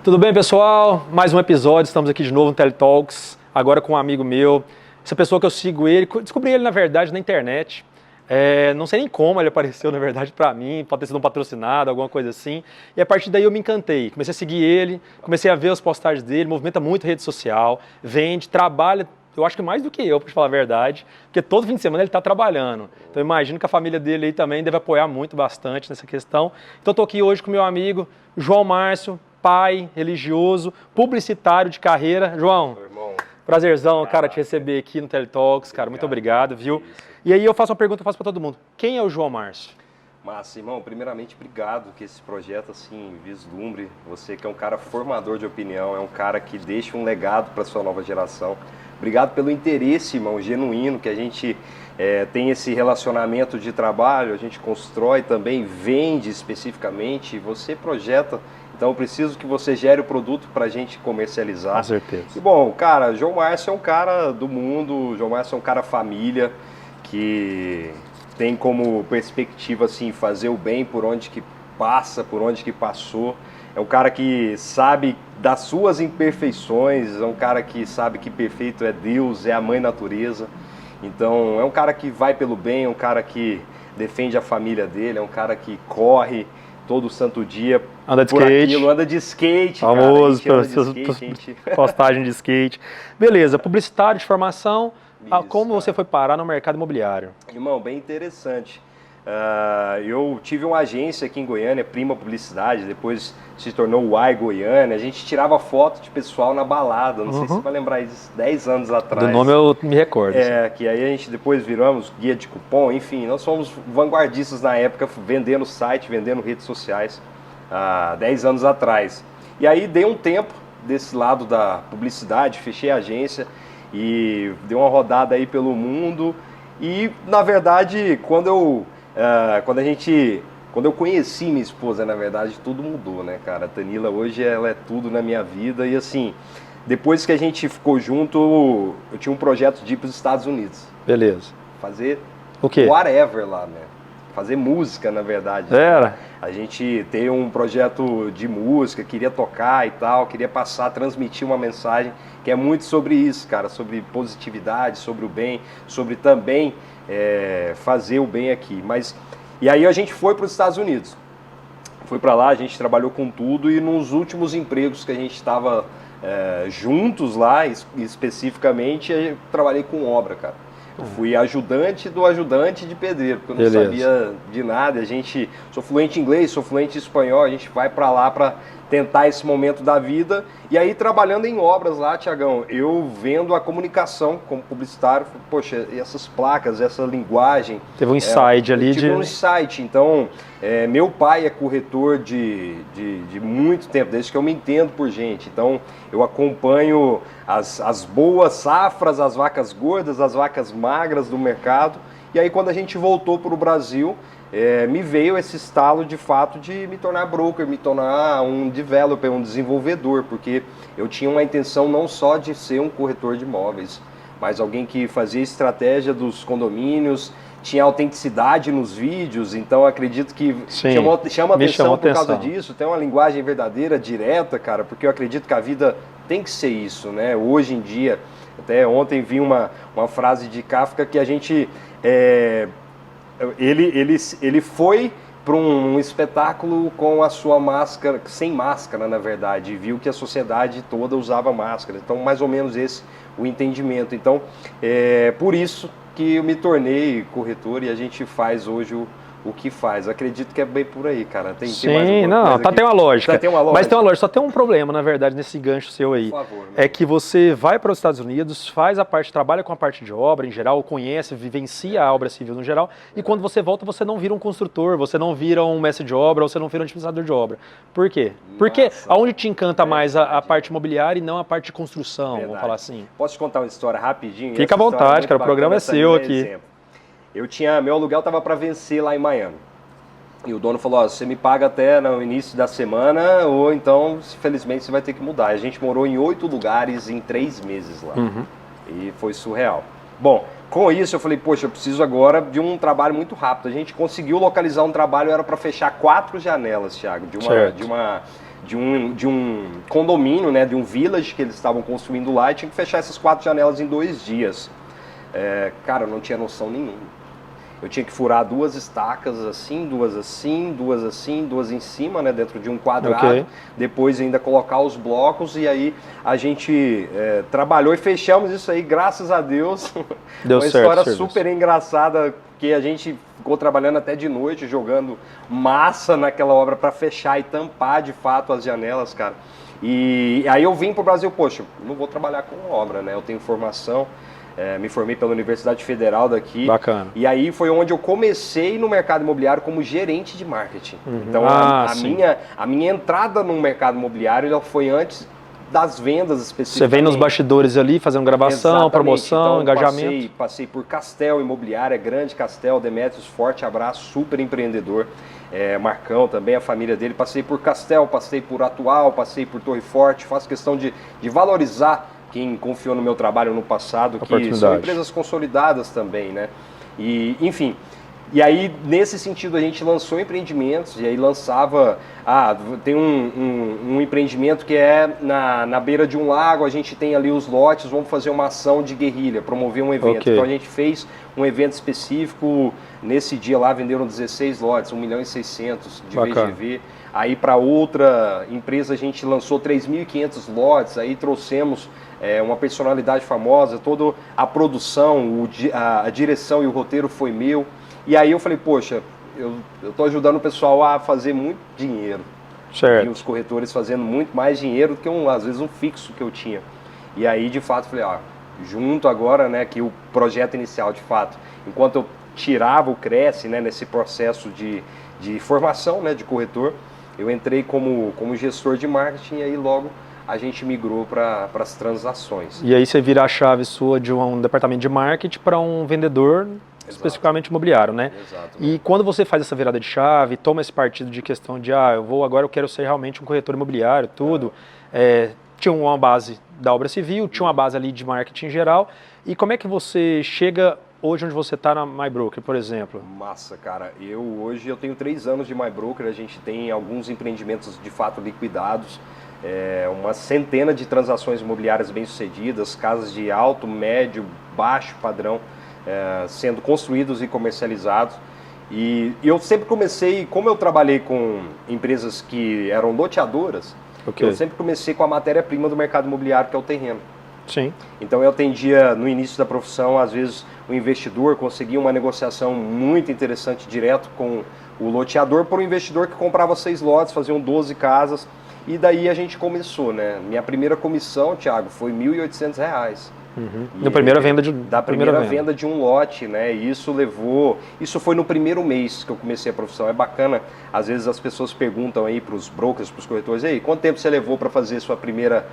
Tudo bem, pessoal? Mais um episódio, estamos aqui de novo no Teletalks, agora com um amigo meu. Essa pessoa que eu sigo ele, descobri ele na verdade na internet. Não sei nem como ele apareceu na verdade para mim, pode ter sido um patrocinado, alguma coisa assim. E a partir daí eu me encantei, comecei a seguir ele, comecei a ver as postagens dele, movimenta muito rede social, vende, trabalha, eu acho que mais do que eu, para te falar a verdade, porque todo fim de semana ele está trabalhando. Então eu imagino que a família dele aí também deve apoiar muito, bastante nessa questão. Então eu estou aqui hoje com meu amigo João Márcio, pai religioso, publicitário de carreira. João, prazerzão, cara, te receber aqui no Teletalks, cara, muito obrigado, viu? E aí eu faço uma pergunta, eu faço para todo mundo. Quem é o João Márcio? Massa, irmão, primeiramente, obrigado que esse projeto, assim, vislumbre. Você que é um cara formador de opinião, é um cara que deixa um legado para sua nova geração. Obrigado pelo interesse, irmão, genuíno, que a gente tem esse relacionamento de trabalho, a gente constrói também, vende especificamente, você projeta. Então eu preciso que você gere o produto para a gente comercializar. Com certeza. E bom, cara, João Márcio é um cara do mundo, João Márcio é um cara família, que tem como perspectiva assim, fazer o bem por onde que passa, por onde que passou. É um cara que sabe das suas imperfeições, é um cara que sabe que perfeito é Deus, é a mãe natureza. Então é um cara que vai pelo bem, é um cara que defende a família dele, é um cara que corre todo santo dia anda de skate, aquilo, anda de skate, famoso, cara, postagem de skate. Beleza, publicitário de formação. Isso, como você foi parar no mercado imobiliário? Irmão, bem interessante. Eu tive uma agência aqui em Goiânia, Prima Publicidade, depois se tornou Uai Goiânia. A gente tirava foto de pessoal na balada, não sei se você vai lembrar isso, 10 anos atrás. Do nome eu me recordo. Que aí a gente depois viramos guia de cupom, enfim, nós fomos vanguardistas na época, vendendo site, vendendo redes sociais, 10 anos atrás. E aí dei um tempo desse lado da publicidade, fechei a agência e dei uma rodada aí pelo mundo. E na verdade, quando eu conheci minha esposa, na verdade, tudo mudou, né, cara? A Tanila hoje, ela é tudo na minha vida e assim, depois que a gente ficou junto, eu tinha um projeto de ir para os Estados Unidos. Beleza. Fazer o quê? Whatever lá, né? Fazer música, na verdade. Era? A gente tem um projeto de música, queria tocar e tal, queria passar, transmitir uma mensagem que é muito sobre isso, cara, sobre positividade, sobre o bem, sobre também fazer o bem aqui. E aí a gente foi para os Estados Unidos. Foi para lá, a gente trabalhou com tudo e nos últimos empregos que a gente estava juntos lá, especificamente, eu trabalhei com obra, cara. Eu fui ajudante do ajudante de pedreiro, porque eu não sabia de nada. Sou fluente em inglês, sou fluente em espanhol, a gente vai para lá para tentar esse momento da vida. E aí, trabalhando em obras lá, Tiagão, eu vendo a comunicação como publicitário, poxa, essas placas, essa linguagem... Teve um insight ali de... Tive um insight. Então, meu pai é corretor de muito tempo, desde que eu me entendo por gente. Então, eu acompanho as boas safras, as vacas gordas, as vacas magras do mercado. E aí, quando a gente voltou para o Brasil... me veio esse estalo de fato de me tornar broker, me tornar um developer, um desenvolvedor, porque eu tinha uma intenção não só de ser um corretor de imóveis, mas alguém que fazia estratégia dos condomínios, tinha autenticidade nos vídeos, então acredito que chama atenção por causa disso, tem uma linguagem verdadeira, direta, cara, porque eu acredito que a vida tem que ser isso, né? Hoje em dia, até ontem vi uma frase de Kafka que a gente... Ele foi para um espetáculo com a sua máscara, sem máscara na verdade, e viu que a sociedade toda usava máscara. Então, mais ou menos esse o entendimento. Então, por isso que eu me tornei corretor e a gente faz hoje o que faz. Acredito que é bem por aí, cara. Tem Sim, não, tem uma lógica. Tem uma lógica. Mas tem uma lógica. Só tem um problema, na verdade, nesse gancho seu aí. Por favor, é que você vai para os Estados Unidos, trabalha com a parte de obra em geral, conhece, vivencia a obra civil no geral, e quando você volta, você não vira um construtor, você não vira um mestre de obra, você não vira um administrador de obra. Por quê? Porque aonde te encanta mais a parte imobiliária e não a parte de construção, vamos falar assim? Posso te contar uma história rapidinho? Fica à vontade, cara, o programa é seu aqui. Meu aluguel estava para vencer lá em Miami. E o dono falou, você me paga até no início da semana, ou então, infelizmente, você vai ter que mudar. A gente morou em 8 lugares em 3 meses lá. E foi surreal. Bom, com isso eu falei, poxa, eu preciso agora de um trabalho muito rápido. A gente conseguiu localizar um trabalho, era para fechar 4 janelas, Thiago, de um condomínio, né, de um village que eles estavam construindo lá, e tinha que fechar essas 4 janelas em 2 dias. Cara, eu não tinha noção nenhuma. Eu tinha que furar 2 estacas assim, 2 assim, 2 assim, 2 em cima, né, dentro de um quadrado. Ok. Depois ainda colocar os blocos, e aí a gente trabalhou e fechamos isso aí, graças a Deus. Deu Uma certo, história super engraçada, que a gente ficou trabalhando até de noite, jogando massa naquela obra para fechar e tampar de fato as janelas, cara. E aí eu vim pro Brasil, poxa, não vou trabalhar com obra, né? Eu tenho formação. Me formei pela Universidade Federal daqui. Bacana. E aí foi onde eu comecei no mercado imobiliário como gerente de marketing. Então a minha entrada no mercado imobiliário ela foi antes das vendas especificamente. Você vem nos bastidores ali, fazendo gravação, Exatamente. promoção, Então, engajamento. Passei por Castel Imobiliária, grande Castel, Demetrios, forte abraço, super empreendedor. Marcão também, a família dele. Passei por Castel, passei por Atual, passei por Torre Forte. Faço questão de valorizar quem confiou no meu trabalho no passado, que são empresas consolidadas também, né? E, enfim, e aí nesse sentido a gente lançou empreendimentos, e aí lançava, tem um empreendimento que é na beira de um lago, a gente tem ali os lotes, vamos fazer uma ação de guerrilha, promover um evento. Então a gente fez um evento específico, nesse dia lá venderam 16 lotes, 1.600.000 de VGV. Aí para outra empresa a gente lançou 3.500 lotes, aí trouxemos uma personalidade famosa, toda a produção, a direção e o roteiro foi meu. E aí eu falei, poxa, eu estou ajudando o pessoal a fazer muito dinheiro. Certo. E os corretores fazendo muito mais dinheiro do que às vezes um fixo que eu tinha. E aí de fato falei, junto agora, né, que o projeto inicial de fato, enquanto eu tirava o Cresce, né, nesse processo de formação, né, de corretor, eu entrei como gestor de marketing, e aí logo a gente migrou para as transações. E aí você vira a chave sua de um departamento de marketing para um vendedor especificamente imobiliário, né? Exato. E quando você faz essa virada de chave, toma esse partido de questão de eu quero ser realmente um corretor imobiliário, tudo, tinha uma base da obra civil, tinha uma base ali de marketing em geral, e como é que você chega hoje onde você está na MyBroker, por exemplo? Massa, cara. Hoje eu tenho 3 anos de MyBroker, a gente tem alguns empreendimentos de fato liquidados, uma centena de transações imobiliárias bem-sucedidas, casas de alto, médio, baixo padrão, sendo construídos e comercializados. E eu sempre comecei, como eu trabalhei com empresas que eram loteadoras, eu sempre comecei com a matéria-prima do mercado imobiliário, que é o terreno. Sim. Então eu atendia no início da profissão, às vezes o investidor conseguia uma negociação muito interessante direto com o loteador por um investidor que comprava 6 lotes, faziam 12 casas, e daí a gente começou, né? Minha primeira comissão, Thiago, foi R$ 1.800. Na primeira venda da primeira venda de um lote, né? E isso foi no primeiro mês que eu comecei a profissão. É bacana, às vezes as pessoas perguntam aí para os brokers, para os corretores, ei, quanto tempo você levou para fazer sua primeira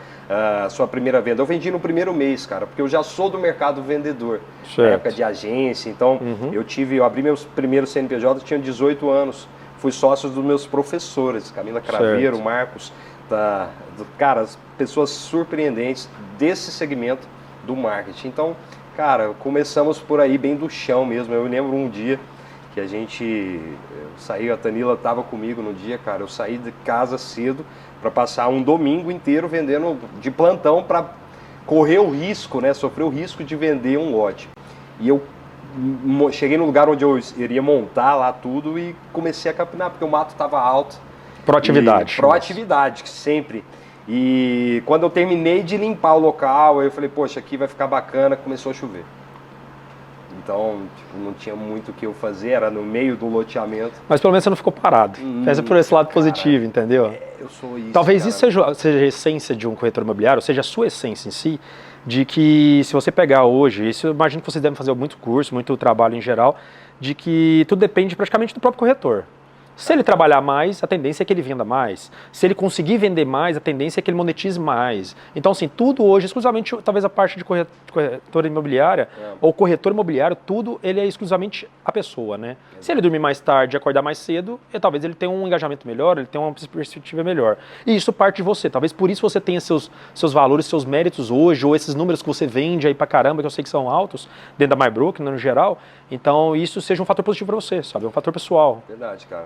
venda? Eu vendi no primeiro mês, cara, porque eu já sou do mercado vendedor, na época de agência. Então eu abri meus primeiros CNPJ, eu tinha 18 anos, fui sócio dos meus professores, Camila Craveiro, Marcos, cara, pessoas surpreendentes desse segmento do marketing. Então, cara, começamos por aí bem do chão mesmo. Eu lembro um dia que a Tanila estava comigo no dia, cara, eu saí de casa cedo para passar um domingo inteiro vendendo de plantão para correr o risco, né, sofrer o risco de vender um lote. E eu cheguei no lugar onde eu iria montar lá tudo e comecei a capinar, porque o mato estava alto. Proatividade. Proatividade, sempre. E quando eu terminei de limpar o local, eu falei, poxa, aqui vai ficar bacana, começou a chover. Então, não tinha muito o que eu fazer, era no meio do loteamento. Mas pelo menos você não ficou parado. Pensa por esse lado positivo, entendeu? Eu sou isso. Talvez isso seja a essência de um corretor imobiliário, seja a sua essência em si, de que se você pegar hoje, isso eu imagino que vocês devem fazer muito curso, muito trabalho em geral, de que tudo depende praticamente do próprio corretor. Se ele trabalhar mais, a tendência é que ele venda mais. Se ele conseguir vender mais, a tendência é que ele monetize mais. Então, assim, tudo hoje, exclusivamente, talvez a parte de corretora imobiliária, ou corretor imobiliário, tudo ele é exclusivamente a pessoa, né? Se ele dormir mais tarde e acordar mais cedo, talvez ele tenha um engajamento melhor, ele tenha uma perspectiva melhor. E isso parte de você. Talvez por isso você tenha seus valores, seus méritos hoje, ou esses números que você vende aí pra caramba, que eu sei que são altos, dentro da MyBroker, no geral. Então, isso seja um fator positivo para você, sabe? Um fator pessoal. Verdade, cara.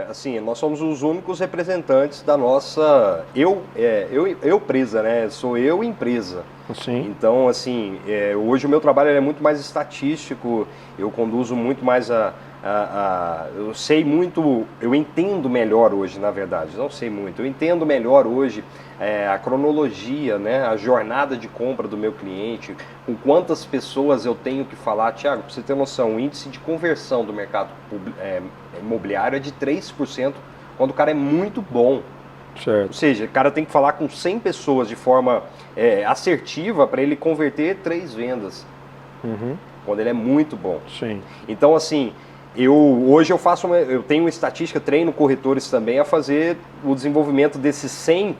Assim, nós somos os únicos representantes da nossa eu presa, né? Sou eu empresa. Sim. Então, assim, hoje o meu trabalho é muito mais estatístico, eu conduzo muito mais eu sei muito, eu entendo melhor hoje, na verdade, não sei muito, eu entendo melhor hoje a cronologia, né, a jornada de compra do meu cliente, com quantas pessoas eu tenho que falar. Thiago, para você ter noção, o índice de conversão do mercado imobiliário é de 3% quando o cara é muito bom. Certo. Ou seja, o cara tem que falar com 100 pessoas de forma assertiva para ele converter 3 vendas, quando ele é muito bom. Sim. Então, assim, hoje eu tenho estatística, treino corretores também a fazer o desenvolvimento desses 100,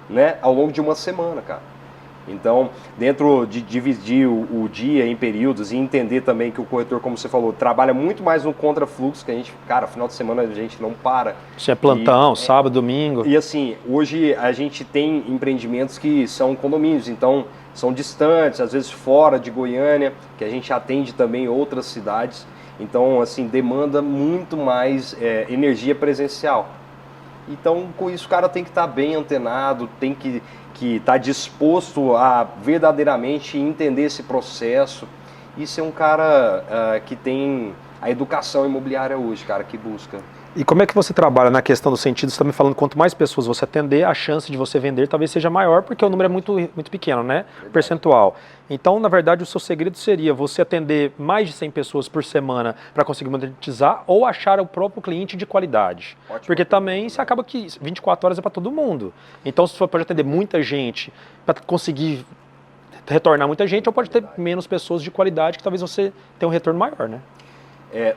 né, ao longo de uma semana, cara. Então, dentro de dividir o dia em períodos e entender também que o corretor, como você falou, trabalha muito mais no contrafluxo, que a gente, cara, final de semana a gente não para. Isso é plantão, sábado, domingo. E assim, hoje a gente tem empreendimentos que são condomínios, então são distantes, às vezes fora de Goiânia, que a gente atende também outras cidades. Então, assim, demanda muito mais energia presencial. Então, com isso, o cara tem que estar bem antenado, tem que estar disposto a verdadeiramente entender esse processo e ser um cara que tem a educação imobiliária hoje, cara, que busca. E como é que você trabalha na questão do sentido? Você está me falando, quanto mais pessoas você atender, a chance de você vender talvez seja maior, porque o número é muito pequeno, né? Verdade. Percentual. Então, na verdade, o seu segredo seria você atender mais de 100 pessoas por semana para conseguir monetizar ou achar o próprio cliente de qualidade. Ótimo. Porque também você acaba que 24 horas é para todo mundo. Então, você pode atender muita gente para conseguir retornar muita gente, ou pode ter menos pessoas de qualidade que talvez você tenha um retorno maior, né?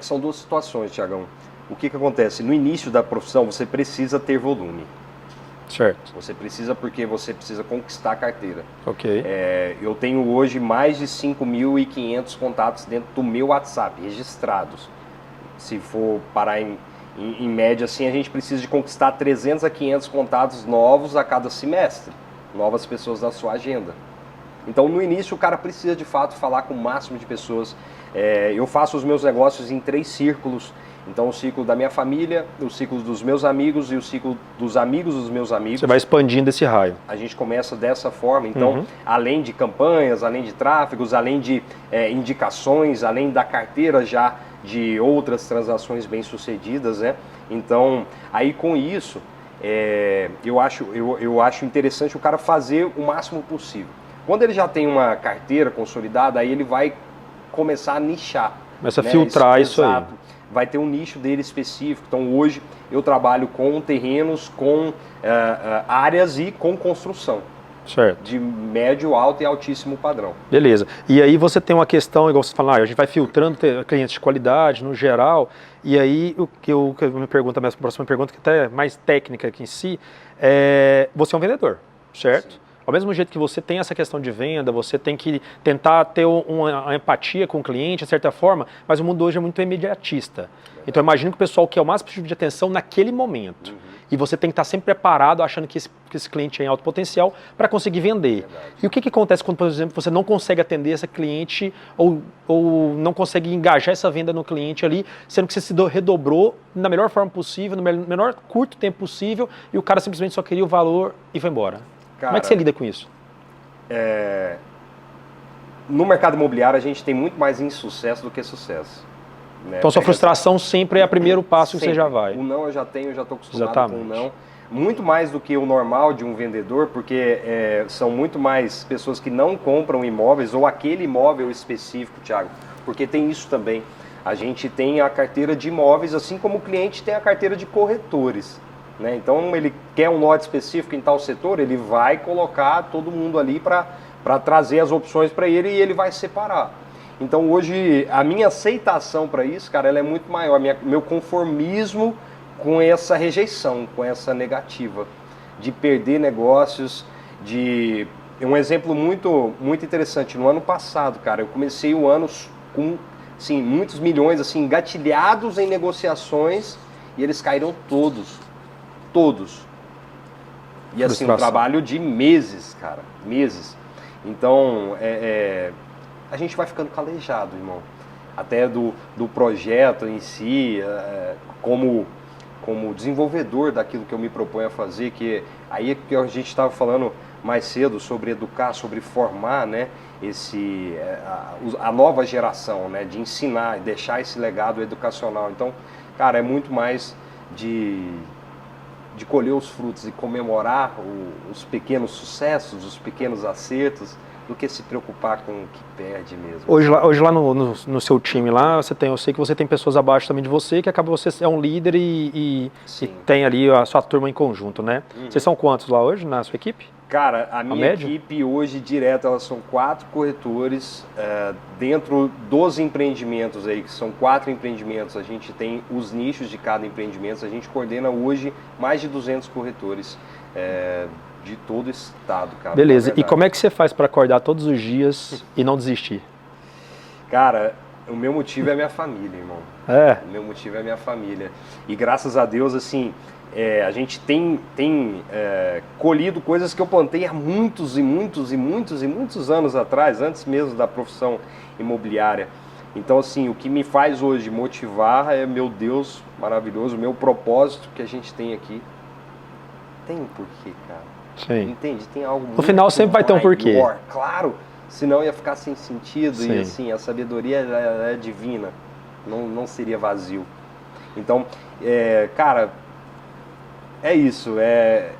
São duas situações, Thiagão. O que acontece? No início da profissão, você precisa ter volume. Certo. Você precisa porque você precisa conquistar a carteira. Ok. Eu tenho hoje mais de 5.500 contatos dentro do meu WhatsApp, registrados. Se for parar em média, assim, a gente precisa de conquistar 300 a 500 contatos novos a cada semestre. Novas pessoas na sua agenda. Então, no início, o cara precisa, de fato, falar com o máximo de pessoas. Eu faço os meus negócios em 3 círculos. Então, o ciclo da minha família, o ciclo dos meus amigos e o ciclo dos amigos dos meus amigos. Você vai expandindo esse raio. A gente começa dessa forma. Então, além de campanhas, além de tráfegos, além de indicações, além da carteira já de outras transações bem-sucedidas, né? Então, aí com isso, eu acho interessante o cara fazer o máximo possível. Quando ele já tem uma carteira consolidada, aí ele vai começar a nichar. Começa a filtrar isso aí. Vai ter um nicho dele específico. Então hoje eu trabalho com terrenos, com áreas e com construção. Certo. De médio, alto e altíssimo padrão. Beleza. E aí você tem uma questão, igual você fala, a gente vai filtrando clientes de qualidade no geral, e aí o que eu me pergunto, a minha próxima pergunta, que até é mais técnica aqui em si, você é um vendedor, certo? Sim. Ao mesmo jeito que você tem essa questão de venda, você tem que tentar ter uma empatia com o cliente, de certa forma, mas o mundo hoje é muito imediatista. Então, eu imagino que o pessoal quer o máximo possível de atenção naquele momento. E você tem que estar sempre preparado, achando que esse cliente é em alto potencial para conseguir vender. E o que acontece quando, por exemplo, você não consegue atender esse cliente ou não consegue engajar essa venda no cliente ali, sendo que você se redobrou na melhor forma possível, no menor curto tempo possível, e o cara simplesmente só queria o valor e foi embora? Cara, como é que você lida com isso? No mercado imobiliário, a gente tem muito mais insucesso do que sucesso. Né? Então, sua frustração sempre é o primeiro passo que você já vai. O não eu já estou acostumado com o não. Muito mais do que o normal de um vendedor, porque são muito mais pessoas que não compram imóveis ou aquele imóvel específico, Thiago. Porque tem isso também. A gente tem a carteira de imóveis, assim como o cliente tem a carteira de corretores. Né? Então ele quer um lote específico em tal setor, ele vai colocar todo mundo ali para trazer as opções para ele e ele vai separar. Então hoje a minha aceitação para isso, cara, ela é muito maior, meu conformismo com essa rejeição, com essa negativa, de perder negócios, de... Um exemplo muito interessante, no ano passado, cara, eu comecei o ano com assim, muitos milhões assim, engatilhados em negociações e eles caíram todos. E assim, um trabalho de meses, cara, meses. Então, a gente vai ficando calejado, irmão. Até do projeto em si, como como desenvolvedor daquilo que eu me proponho a fazer, que aí é que a gente estava falando mais cedo sobre educar, sobre formar, né, a nova geração, né, de ensinar, deixar esse legado educacional. Então, cara, é muito mais de colher os frutos e comemorar os pequenos sucessos, os pequenos acertos, do que se preocupar com o que perde mesmo. Hoje lá no seu time lá, eu sei que você tem pessoas abaixo também de você, que acaba você é um líder e tem ali a sua turma em conjunto, né? Vocês são quantos lá hoje na sua equipe? Cara, a minha equipe hoje direto, elas são 4 corretores, dentro dos empreendimentos aí, que são 4 empreendimentos, a gente tem os nichos de cada empreendimento, a gente coordena hoje mais de 200 corretores, de todo esse estado, cara. Beleza, e como é que você faz para acordar todos os dias e não desistir? Cara, o meu motivo é minha família, irmão. O meu motivo é minha família. E graças a Deus, assim, a gente tem colhido coisas que eu plantei há muitos anos atrás, antes mesmo da profissão imobiliária. Então, assim, o que me faz hoje motivar é, meu Deus, maravilhoso, o meu propósito que a gente tem aqui. Tem um porquê, cara. Sim. Entende? Tem algo muito no final sempre vai ter um porquê. Claro, senão ia ficar sem sentido. Sim. E assim, a sabedoria é divina, não seria vazio. Então, cara, é isso, é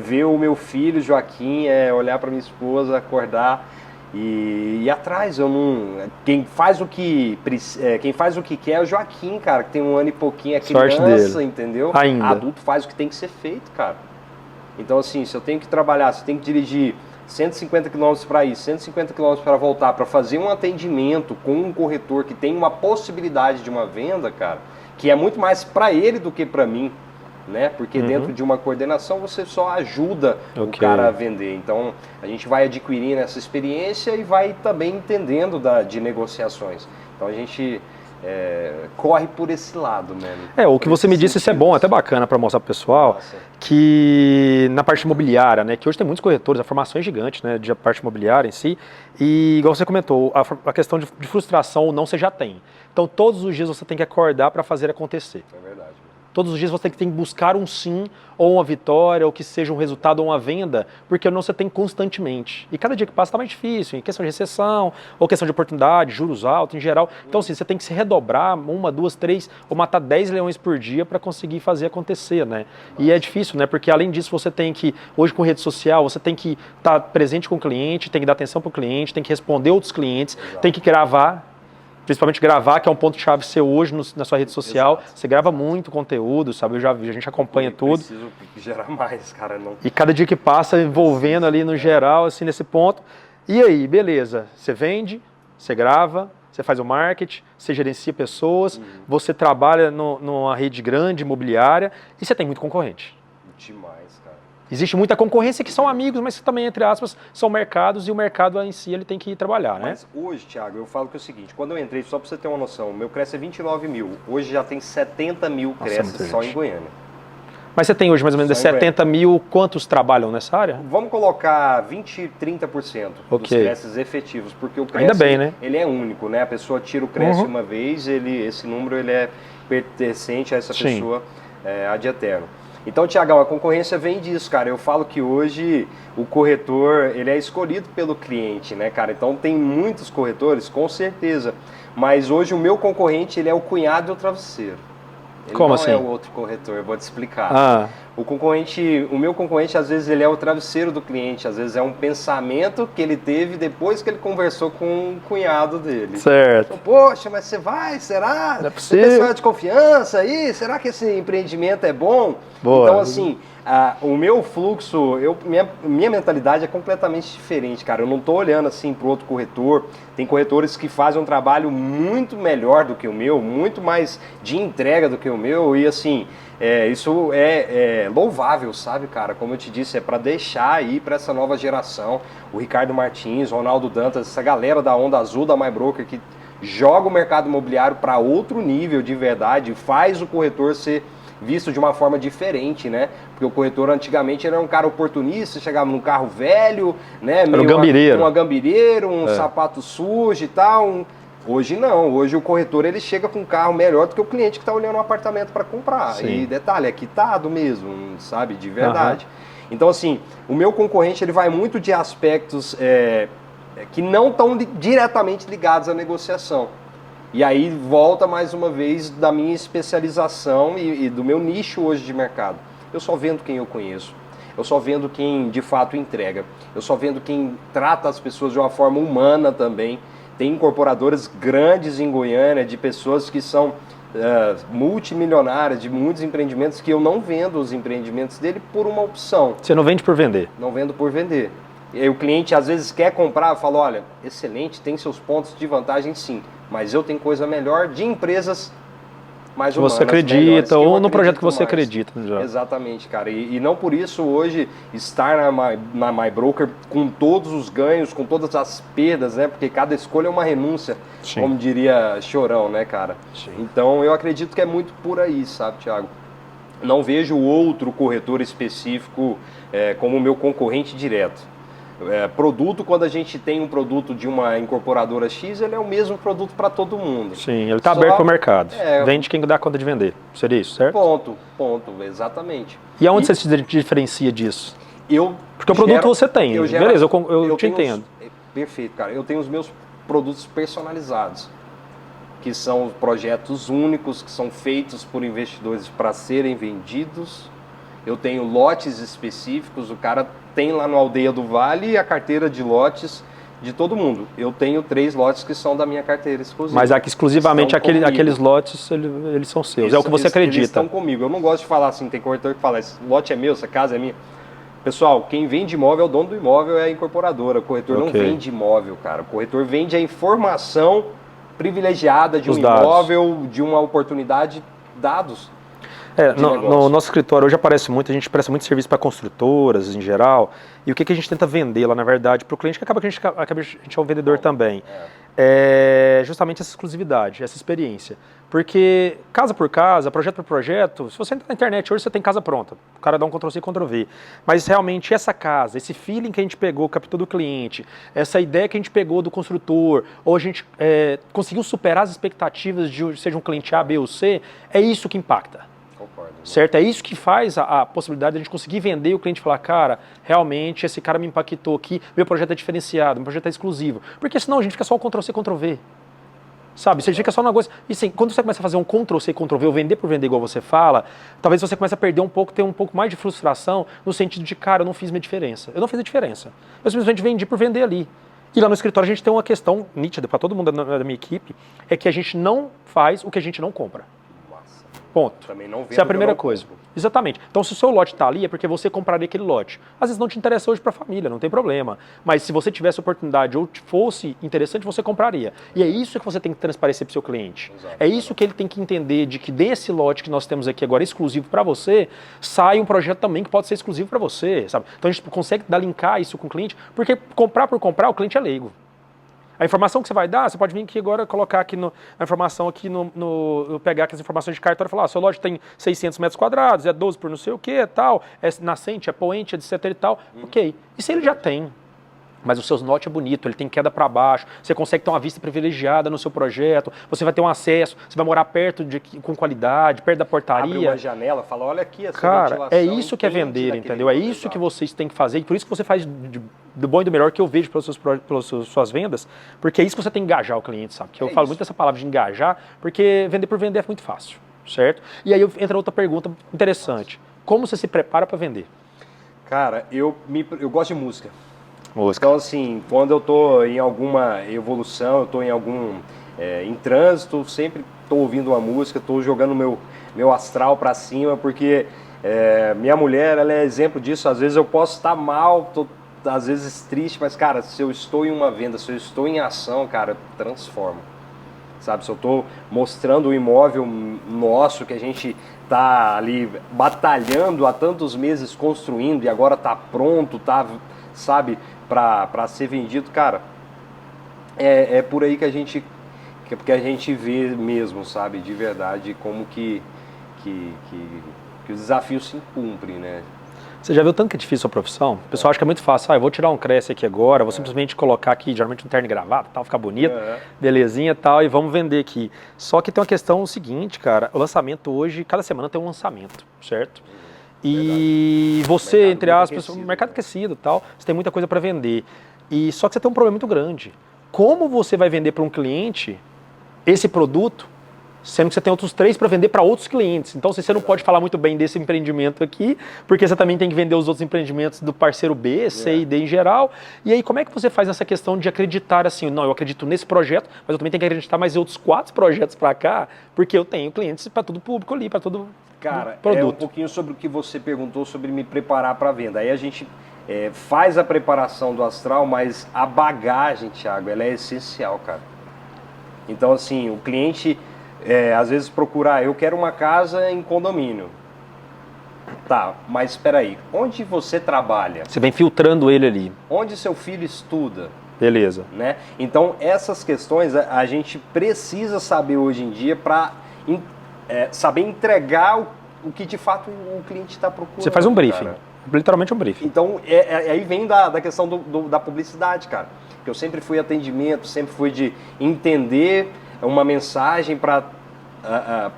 ver o meu filho Joaquim, olhar para minha esposa, acordar e ir atrás. Quem faz o que quer é o Joaquim, cara, que tem 1 ano e pouquinho, é criança, entendeu? Ainda. Adulto faz o que tem que ser feito, cara. Então, assim, se eu tenho que trabalhar, se eu tenho que dirigir 150 km para ir, 150 km para voltar, para fazer um atendimento com um corretor que tem uma possibilidade de uma venda, cara, que é muito mais para ele do que para mim, né? Porque dentro de uma coordenação você só ajuda o cara a vender. Então, a gente vai adquirindo essa experiência e vai também entendendo de negociações. Então, a gente corre por esse lado, né? O que você me disse, isso é bom, até bacana para mostrar para o pessoal, que na parte imobiliária, né, que hoje tem muitos corretores, a formação é gigante, né, de parte imobiliária em si, e igual você comentou, a questão de frustração ou não você já tem. Então todos os dias você tem que acordar para fazer acontecer. É verdade. Todos os dias você tem que buscar um sim, ou uma vitória, ou que seja um resultado ou uma venda, porque não você tem constantemente. E cada dia que passa está mais difícil, em questão de recessão, ou questão de oportunidade, juros altos em geral. Então, assim, você tem que se redobrar 1, 2, 3, ou matar 10 leões por dia para conseguir fazer acontecer, né? E é difícil, né? Porque além disso, você tem que, hoje com rede social, você tem que estar presente com o cliente, tem que dar atenção para o cliente, tem que responder outros clientes, tem que gravar. Principalmente gravar, que é um ponto-chave seu hoje na sua rede social. Você grava muito conteúdo, sabe? A gente acompanha tudo. Preciso gerar mais, cara. Não... E cada dia que passa, envolvendo ali no geral, assim, nesse ponto. E aí, beleza. Você vende, você grava, você faz o marketing, você gerencia pessoas, você trabalha numa rede grande, imobiliária, e você tem muito concorrente. Demais, cara. Existe muita concorrência que são amigos, mas que também, entre aspas, são mercados e o mercado em si ele tem que trabalhar, né? Mas hoje, Thiago, eu falo que é o seguinte, quando eu entrei, só para você ter uma noção, o meu Cresce é 29 mil, hoje já tem 70 mil Cresce só em Goiânia. Mas você tem hoje mais ou menos 70 mil, quantos trabalham nessa área? Vamos colocar 20, 30% dos Cresces efetivos, porque o Cresce, ainda bem, né? Ele é único, né? A pessoa tira o Cresce uma vez, esse número ele é pertencente a essa pessoa ad eterno. Então, Tiagão, a concorrência vem disso, cara. Eu falo que hoje o corretor, ele é escolhido pelo cliente, né, cara? Então, tem muitos corretores, com certeza. Mas hoje o meu concorrente, ele é o cunhado e o travesseiro. Ele Como não assim? é o outro corretor, eu vou te explicar. O meu concorrente, às vezes, ele é o travesseiro do cliente. Às vezes é um pensamento que ele teve depois que ele conversou com o cunhado dele. Certo. Então, poxa, mas você vai? Será? Não é possível. Pessoal de confiança aí? Será que esse empreendimento é bom? Boa. Então, assim, o meu fluxo, minha mentalidade é completamente diferente, cara. Eu não tô olhando assim para o outro corretor. Tem corretores que fazem um trabalho muito melhor do que o meu, muito mais de entrega do que o meu. E assim, isso é louvável, sabe, cara? Como eu te disse, é para deixar aí para essa nova geração. O Ricardo Martins, Ronaldo Dantas, essa galera da Onda Azul, da MyBroker, que joga o mercado imobiliário para outro nível de verdade, faz o corretor ser visto de uma forma diferente, né? Porque o corretor antigamente era um cara oportunista, chegava num carro velho, né? Era um gambireiro. Um gambireiro, um sapato sujo e tal. Hoje não, hoje o corretor ele chega com um carro melhor do que o cliente que está olhando um apartamento para comprar. Sim. E detalhe, é quitado mesmo, sabe, de verdade. Então assim, o meu concorrente ele vai muito de aspectos que não estão diretamente ligados à negociação. E aí volta mais uma vez da minha especialização e do meu nicho hoje de mercado. Eu só vendo quem eu conheço. Eu só vendo quem de fato entrega. Eu só vendo quem trata as pessoas de uma forma humana também. Tem incorporadoras grandes em Goiânia, de pessoas que são multimilionárias, de muitos empreendimentos, que eu não vendo os empreendimentos dele por uma opção. Você não vende por vender? Não vendo por vender. E aí o cliente às vezes quer comprar, eu falo, olha, excelente, tem seus pontos de vantagem sim, mas eu tenho coisa melhor de empresas mais humanas, você acredita, ou no projeto que você mais. acredita. Já. Exatamente, cara. E não por isso hoje estar na MyBroker com todos os ganhos, com todas as perdas, né? Porque cada escolha é uma renúncia, Sim. como diria Chorão, né, cara? Sim. Então eu acredito que é muito por aí, sabe, Thiago? Não vejo outro corretor específico como meu concorrente direto. Produto, quando a gente tem um produto de uma incorporadora X, ele é o mesmo produto para todo mundo. Sim, ele está aberto para o mercado. Vende quem dá conta de vender. Seria isso, certo? Ponto, exatamente. E aonde você se diferencia disso? Porque o produto gero, você tem, beleza, eu te entendo. Perfeito, cara. Eu tenho os meus produtos personalizados, que são projetos únicos, que são feitos por investidores para serem vendidos. Eu tenho lotes específicos, o cara tem lá no Aldeia do Vale a carteira de lotes de todo mundo. Eu tenho 3 lotes que são da minha carteira exclusiva. Mas exclusivamente aqueles lotes, eles são seus, é o que você acredita. Eles estão comigo. Eu não gosto de falar assim, tem corretor que fala, esse lote é meu, essa casa é minha. Pessoal, quem vende imóvel é o dono do imóvel, é a incorporadora. O corretor não vende imóvel, cara. O corretor vende a informação privilegiada de um imóvel, de uma oportunidade, dados. No nosso escritório hoje a gente presta muito serviço para construtoras em geral, e o que a gente tenta vender lá, na verdade, para o cliente, que acaba que a gente é um vendedor também, é justamente essa exclusividade, essa experiência. Porque casa por casa, projeto por projeto, se você entrar na internet hoje, você tem casa pronta. O cara dá um Ctrl-C, Ctrl-V. Mas realmente essa casa, esse feeling que a gente pegou, captou do cliente, essa ideia que a gente pegou do construtor, ou a gente conseguiu superar as expectativas de seja um cliente A, B ou C, é isso que impacta. Certo? É isso que faz a possibilidade de a gente conseguir vender e o cliente falar, cara, realmente esse cara me impactou aqui, meu projeto é diferenciado, meu projeto é exclusivo. Porque senão a gente fica só o Ctrl-C, Ctrl-V. Sabe? Você fica só no negócio. E assim, quando você começa a fazer um Ctrl-C, Ctrl-V, ou vender por vender igual você fala, talvez você comece a perder um pouco, ter um pouco mais de frustração, no sentido de, cara, eu não fiz minha diferença. Eu não fiz a diferença. Eu simplesmente vendi por vender ali. E lá no escritório a gente tem uma questão nítida para todo mundo da minha equipe, é que a gente não faz o que a gente não compra. Ponto. Também não vendo. Essa é a primeira coisa. Exatamente. Então, se o seu lote está ali, é porque você compraria aquele lote. Às vezes não te interessa hoje para a família, não tem problema. Mas se você tivesse oportunidade ou fosse interessante, você compraria. E é isso que você tem que transparecer para o seu cliente. Exato, é isso que ele tem que entender, de que desse lote que nós temos aqui agora, exclusivo para você, sai um projeto também que pode ser exclusivo para você, sabe? Então, a gente consegue linkar isso com o cliente, porque comprar por comprar, o cliente é leigo. A informação que você vai dar, você pode vir aqui agora, colocar aqui a informação aqui pegar aqui as informações de cartório e falar, seu lote tem 600 metros quadrados, é 12 por não sei o que, tal, é nascente, é poente, é etc e tal, ok. Isso ele já tem. Mas o seu lote é bonito, ele tem queda para baixo, você consegue ter uma vista privilegiada no seu projeto, você vai ter um acesso, você vai morar perto, com qualidade, perto da portaria. Abre uma janela, fala, olha aqui essa ventilação. Cara, é isso que é vender, entendeu? É isso que vocês têm que fazer, e por isso que você faz do bom e do melhor que eu vejo pelas suas vendas, porque é isso que você tem que engajar o cliente, sabe? Que eu falo muito dessa palavra de engajar, porque vender por vender é muito fácil, certo? E aí entra outra pergunta interessante. Como você se prepara para vender? Cara, eu gosto de música. Então, assim, quando eu estou em alguma evolução, eu estou em trânsito, sempre estou ouvindo uma música, estou jogando meu astral para cima, porque minha mulher, ela é exemplo disso. Às vezes eu posso estar mal, estou às vezes triste, mas, cara, se eu estou em uma venda, se eu estou em ação, cara, transforma. Sabe, se eu estou mostrando o imóvel nosso, que a gente está ali batalhando há tantos meses construindo e agora está pronto, sabe, para ser vendido, cara, é por aí que a gente vê mesmo, sabe, de verdade, como que os desafios se cumprem, né? Você já viu tanto que é difícil a profissão? O pessoal acha que é muito fácil. Eu vou tirar um Cresce aqui agora, vou simplesmente colocar aqui, geralmente um terno e gravata, tal, ficar bonito, belezinha e tal, e vamos vender aqui. Só que tem uma questão seguinte, cara, o lançamento hoje, cada semana tem um lançamento, certo? E você, entre aspas, o mercado aquecido e tal, você tem muita coisa para vender. E só que você tem um problema muito grande. Como você vai vender para um cliente esse produto, sendo que você tem outros 3 para vender para outros clientes? Então, você não pode falar muito bem desse empreendimento aqui, porque você também tem que vender os outros empreendimentos do parceiro B, C e D em geral. E aí, como é que você faz essa questão de acreditar assim, não, eu acredito nesse projeto, mas eu também tenho que acreditar mais em outros 4 projetos para cá, porque eu tenho clientes para todo público ali, para todo produto. É um pouquinho sobre o que você perguntou sobre me preparar para a venda. Aí a gente faz a preparação do astral, mas a bagagem, Thiago, ela é essencial, cara. Então, assim, o cliente... às vezes procurar, eu quero uma casa em condomínio. Tá, mas espera aí, onde você trabalha? Você vem filtrando ele ali. Onde seu filho estuda? Beleza. Né? Então, essas questões a gente precisa saber hoje em dia para saber entregar o que de fato o cliente está procurando. Você faz um briefing, cara. Literalmente um briefing. Então, aí vem da questão da publicidade, cara. Que eu sempre fui atendimento, sempre fui de entender uma mensagem para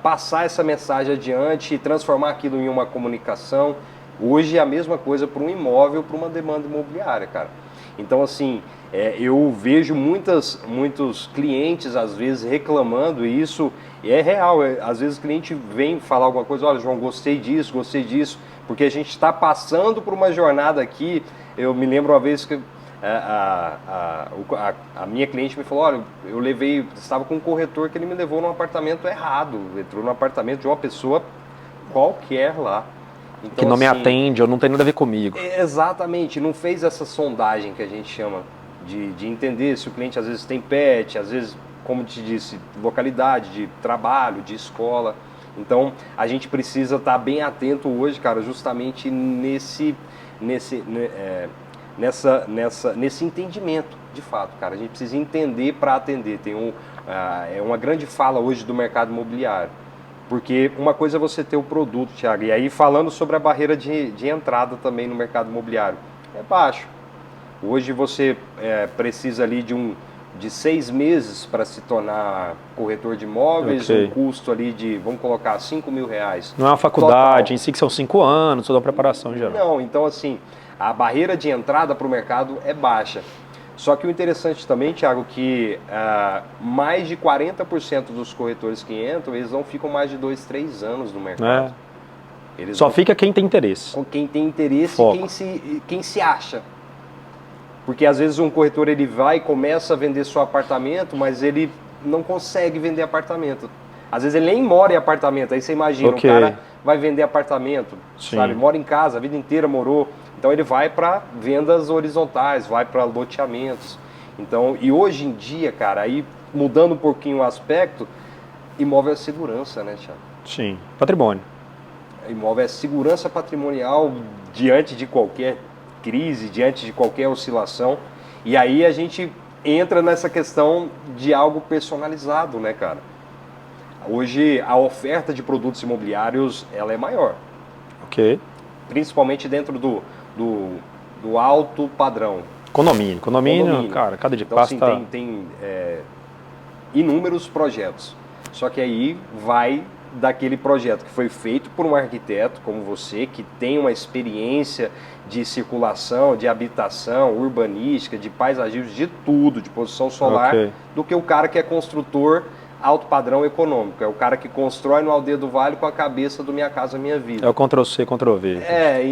passar essa mensagem adiante e transformar aquilo em uma comunicação. Hoje é a mesma coisa para um imóvel, para uma demanda imobiliária, cara. Então, assim, eu vejo muitos clientes, às vezes, reclamando, e isso é real. Às vezes o cliente vem falar alguma coisa, olha, João, gostei disso, porque a gente está passando por uma jornada aqui. Eu me lembro uma vez que a minha cliente me falou, olha, estava com um corretor que ele me levou num apartamento errado, entrou num apartamento de uma pessoa qualquer lá. Então, que não me atende, ou não tem nada a ver comigo. Exatamente, não fez essa sondagem que a gente chama de entender se o cliente às vezes tem pet, às vezes, como te disse, localidade, de trabalho, de escola. Então, a gente precisa estar bem atento hoje, cara, justamente nesse entendimento, de fato, cara. A gente precisa entender para atender. Tem uma grande fala hoje do mercado imobiliário. Porque uma coisa é você ter o produto, Thiago, e aí falando sobre a barreira de entrada também no mercado imobiliário, é baixo. Hoje você precisa ali de 6 meses para se tornar corretor de imóveis, um custo ali de, vamos colocar, R$5.000. Não é uma faculdade em si, que são 5 anos, toda uma preparação em geral. Não, então assim, a barreira de entrada para o mercado é baixa. Só que o interessante também, Thiago, que mais de 40% dos corretores que entram, eles não ficam mais de 2, 3 anos no mercado. Só fica quem tem interesse. Com quem tem interesse e quem se acha. Porque às vezes um corretor ele vai e começa a vender seu apartamento, mas ele não consegue vender apartamento. Às vezes ele nem mora em apartamento, aí você imagina, o cara vai vender apartamento, sabe? Mora em casa, a vida inteira morou. Então ele vai para vendas horizontais, vai para loteamentos. Então, e hoje em dia, cara, aí mudando um pouquinho o aspecto, imóvel é segurança, né, Thiago? Sim, patrimônio. Imóvel é segurança patrimonial diante de qualquer crise, diante de qualquer oscilação. E aí a gente entra nessa questão de algo personalizado, né, cara? Hoje a oferta de produtos imobiliários, ela é maior. Ok. Principalmente dentro do alto padrão. Condomínio, cara, cada de então, pasta... Assim, tem inúmeros projetos. Só que aí vai daquele projeto que foi feito por um arquiteto como você, que tem uma experiência de circulação, de habitação, urbanística, de paisagismo, de tudo, de posição solar, do que o cara que é construtor alto padrão econômico. É o cara que constrói no Aldeia do Vale com a cabeça do Minha Casa Minha Vida. É o Ctrl-C, Ctrl-V.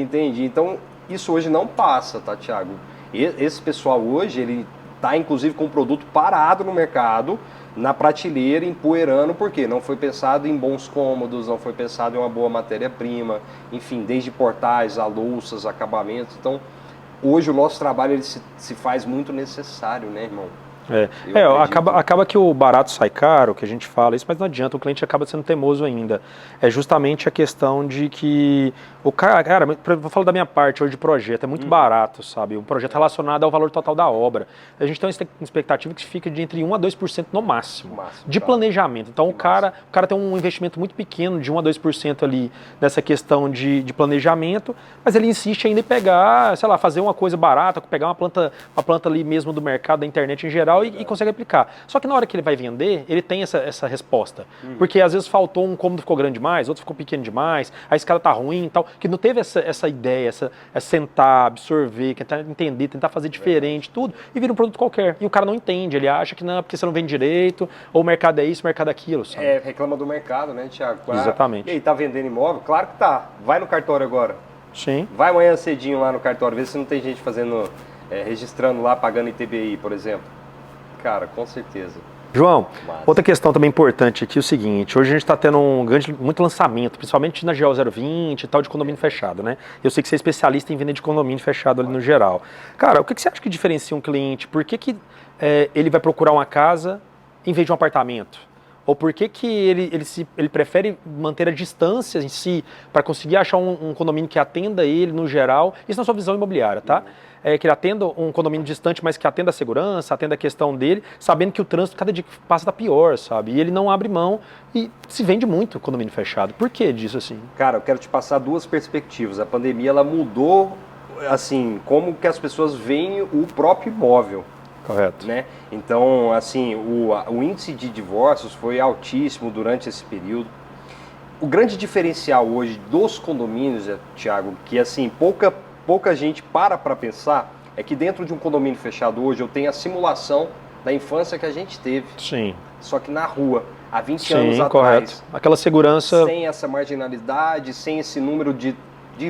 Entendi. Então, isso hoje não passa, tá, Thiago? Esse pessoal hoje, ele tá inclusive com o produto parado no mercado, na prateleira, empoeirando, porque não foi pensado em bons cômodos, não foi pensado em uma boa matéria-prima, enfim, desde portais, a louças, acabamentos. Então, hoje o nosso trabalho ele se faz muito necessário, né, irmão? Acaba que o barato sai caro, que a gente fala isso, mas não adianta, o cliente acaba sendo teimoso ainda. É justamente a questão de que o cara, vou falar da minha parte hoje de projeto, é muito barato, sabe? Um projeto relacionado ao valor total da obra. A gente tem uma expectativa que fica de entre 1 a 2% no máximo, de planejamento. Então o cara tem um investimento muito pequeno, de 1 a 2% ali nessa questão de planejamento, mas ele insiste ainda em pegar, sei lá, fazer uma coisa barata, pegar uma planta ali mesmo do mercado, da internet em geral, e consegue aplicar. Só que na hora que ele vai vender, ele tem essa resposta. Porque às vezes faltou um cômodo, ficou grande demais, outro ficou pequeno demais, a escada tá ruim e tal, que não teve essa ideia, sentar, absorver, tentar entender, tentar fazer diferente, tudo, e vira um produto qualquer. E o cara não entende, ele acha que não, porque você não vende direito, ou o mercado é isso, o mercado é aquilo, sabe? Reclama do mercado, né, Thiago? Exatamente. E aí, tá vendendo imóvel? Claro que tá. Vai no cartório agora. Sim. Vai amanhã cedinho lá no cartório, vê se não tem gente fazendo, registrando lá, pagando ITBI, por exemplo. Cara, com certeza. João, outra questão também importante aqui é o seguinte, hoje a gente está tendo muito lançamento, principalmente na GO 020 e tal, de condomínio fechado, né? Eu sei que você é especialista em vender de condomínio fechado ali no geral. Cara, o que você acha que diferencia um cliente? Por que ele vai procurar uma casa em vez de um apartamento? Ou por que ele prefere manter a distância em si para conseguir achar um condomínio que atenda ele no geral? Isso na sua visão imobiliária, tá? Que ele atenda um condomínio distante, mas que atenda a segurança, atenda a questão dele, sabendo que o trânsito cada dia que passa tá pior, sabe? E ele não abre mão e se vende muito o condomínio fechado. Por que disso assim? Cara, eu quero te passar duas perspectivas. A pandemia, ela mudou, assim, como que as pessoas veem o próprio imóvel. Correto. Né? Então, assim, o índice de divórcios foi altíssimo durante esse período. O grande diferencial hoje dos condomínios, Thiago, que assim, pouca gente para pensar, é que dentro de um condomínio fechado hoje eu tenho a simulação da infância que a gente teve. Sim. Só que na rua, há 20 anos atrás. Correto. Aquela segurança... Sem essa marginalidade, sem esse número de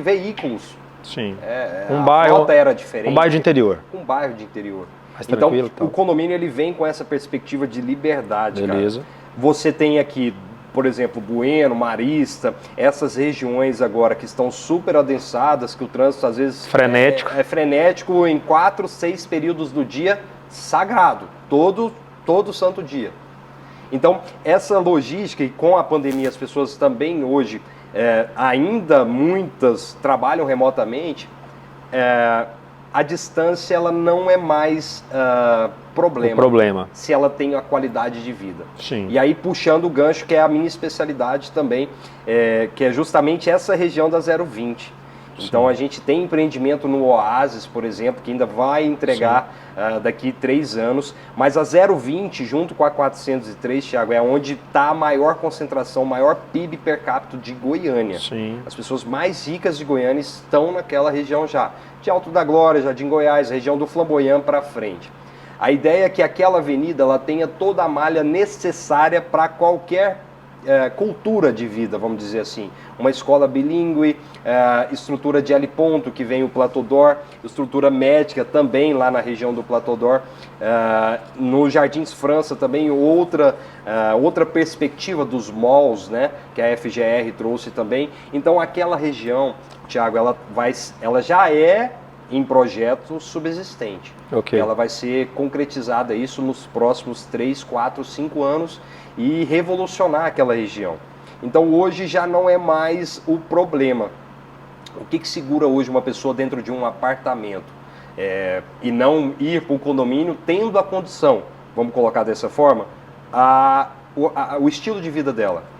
veículos. Sim. A frota era diferente. Um bairro de interior. Um bairro de interior. Então, o condomínio ele vem com essa perspectiva de liberdade, beleza. Cara. Você tem aqui, por exemplo, Bueno, Marista, essas regiões agora que estão super adensadas, que o trânsito às vezes frenético. É frenético em 4, 6 períodos do dia, sagrado, todo santo dia. Então, essa logística, e com a pandemia as pessoas também hoje, ainda muitas trabalham remotamente, a distância ela não é mais problema se ela tem a qualidade de vida. Sim. E aí puxando o gancho, que é a minha especialidade também, que é justamente essa região da 020. Então a gente tem empreendimento no Oasis, por exemplo, que ainda vai entregar daqui 3 anos, mas a 020 junto com a 403, Thiago, é onde está a maior concentração, o maior PIB per capita de Goiânia. Sim. As pessoas mais ricas de Goiânia estão naquela região já, de Alto da Glória, Jardim Goiás, região do Flamboyant para frente. A ideia é que aquela avenida ela tenha toda a malha necessária para qualquer cultura de vida, vamos dizer assim. Uma escola bilíngue, estrutura de L ponto, que vem o Plateau d'Or, estrutura médica também lá na região do Plateau d'Or. No Jardins França também outra perspectiva dos malls, né, que a FGR trouxe também. Então aquela região, Thiago, ela já é em projeto subsistente. Okay. Ela vai ser concretizada isso nos próximos 3, 4, 5 anos e revolucionar aquela região. Então hoje já não é mais o problema. O que segura hoje uma pessoa dentro de um apartamento? E não ir para o condomínio tendo a condição, vamos colocar dessa forma, o estilo de vida dela.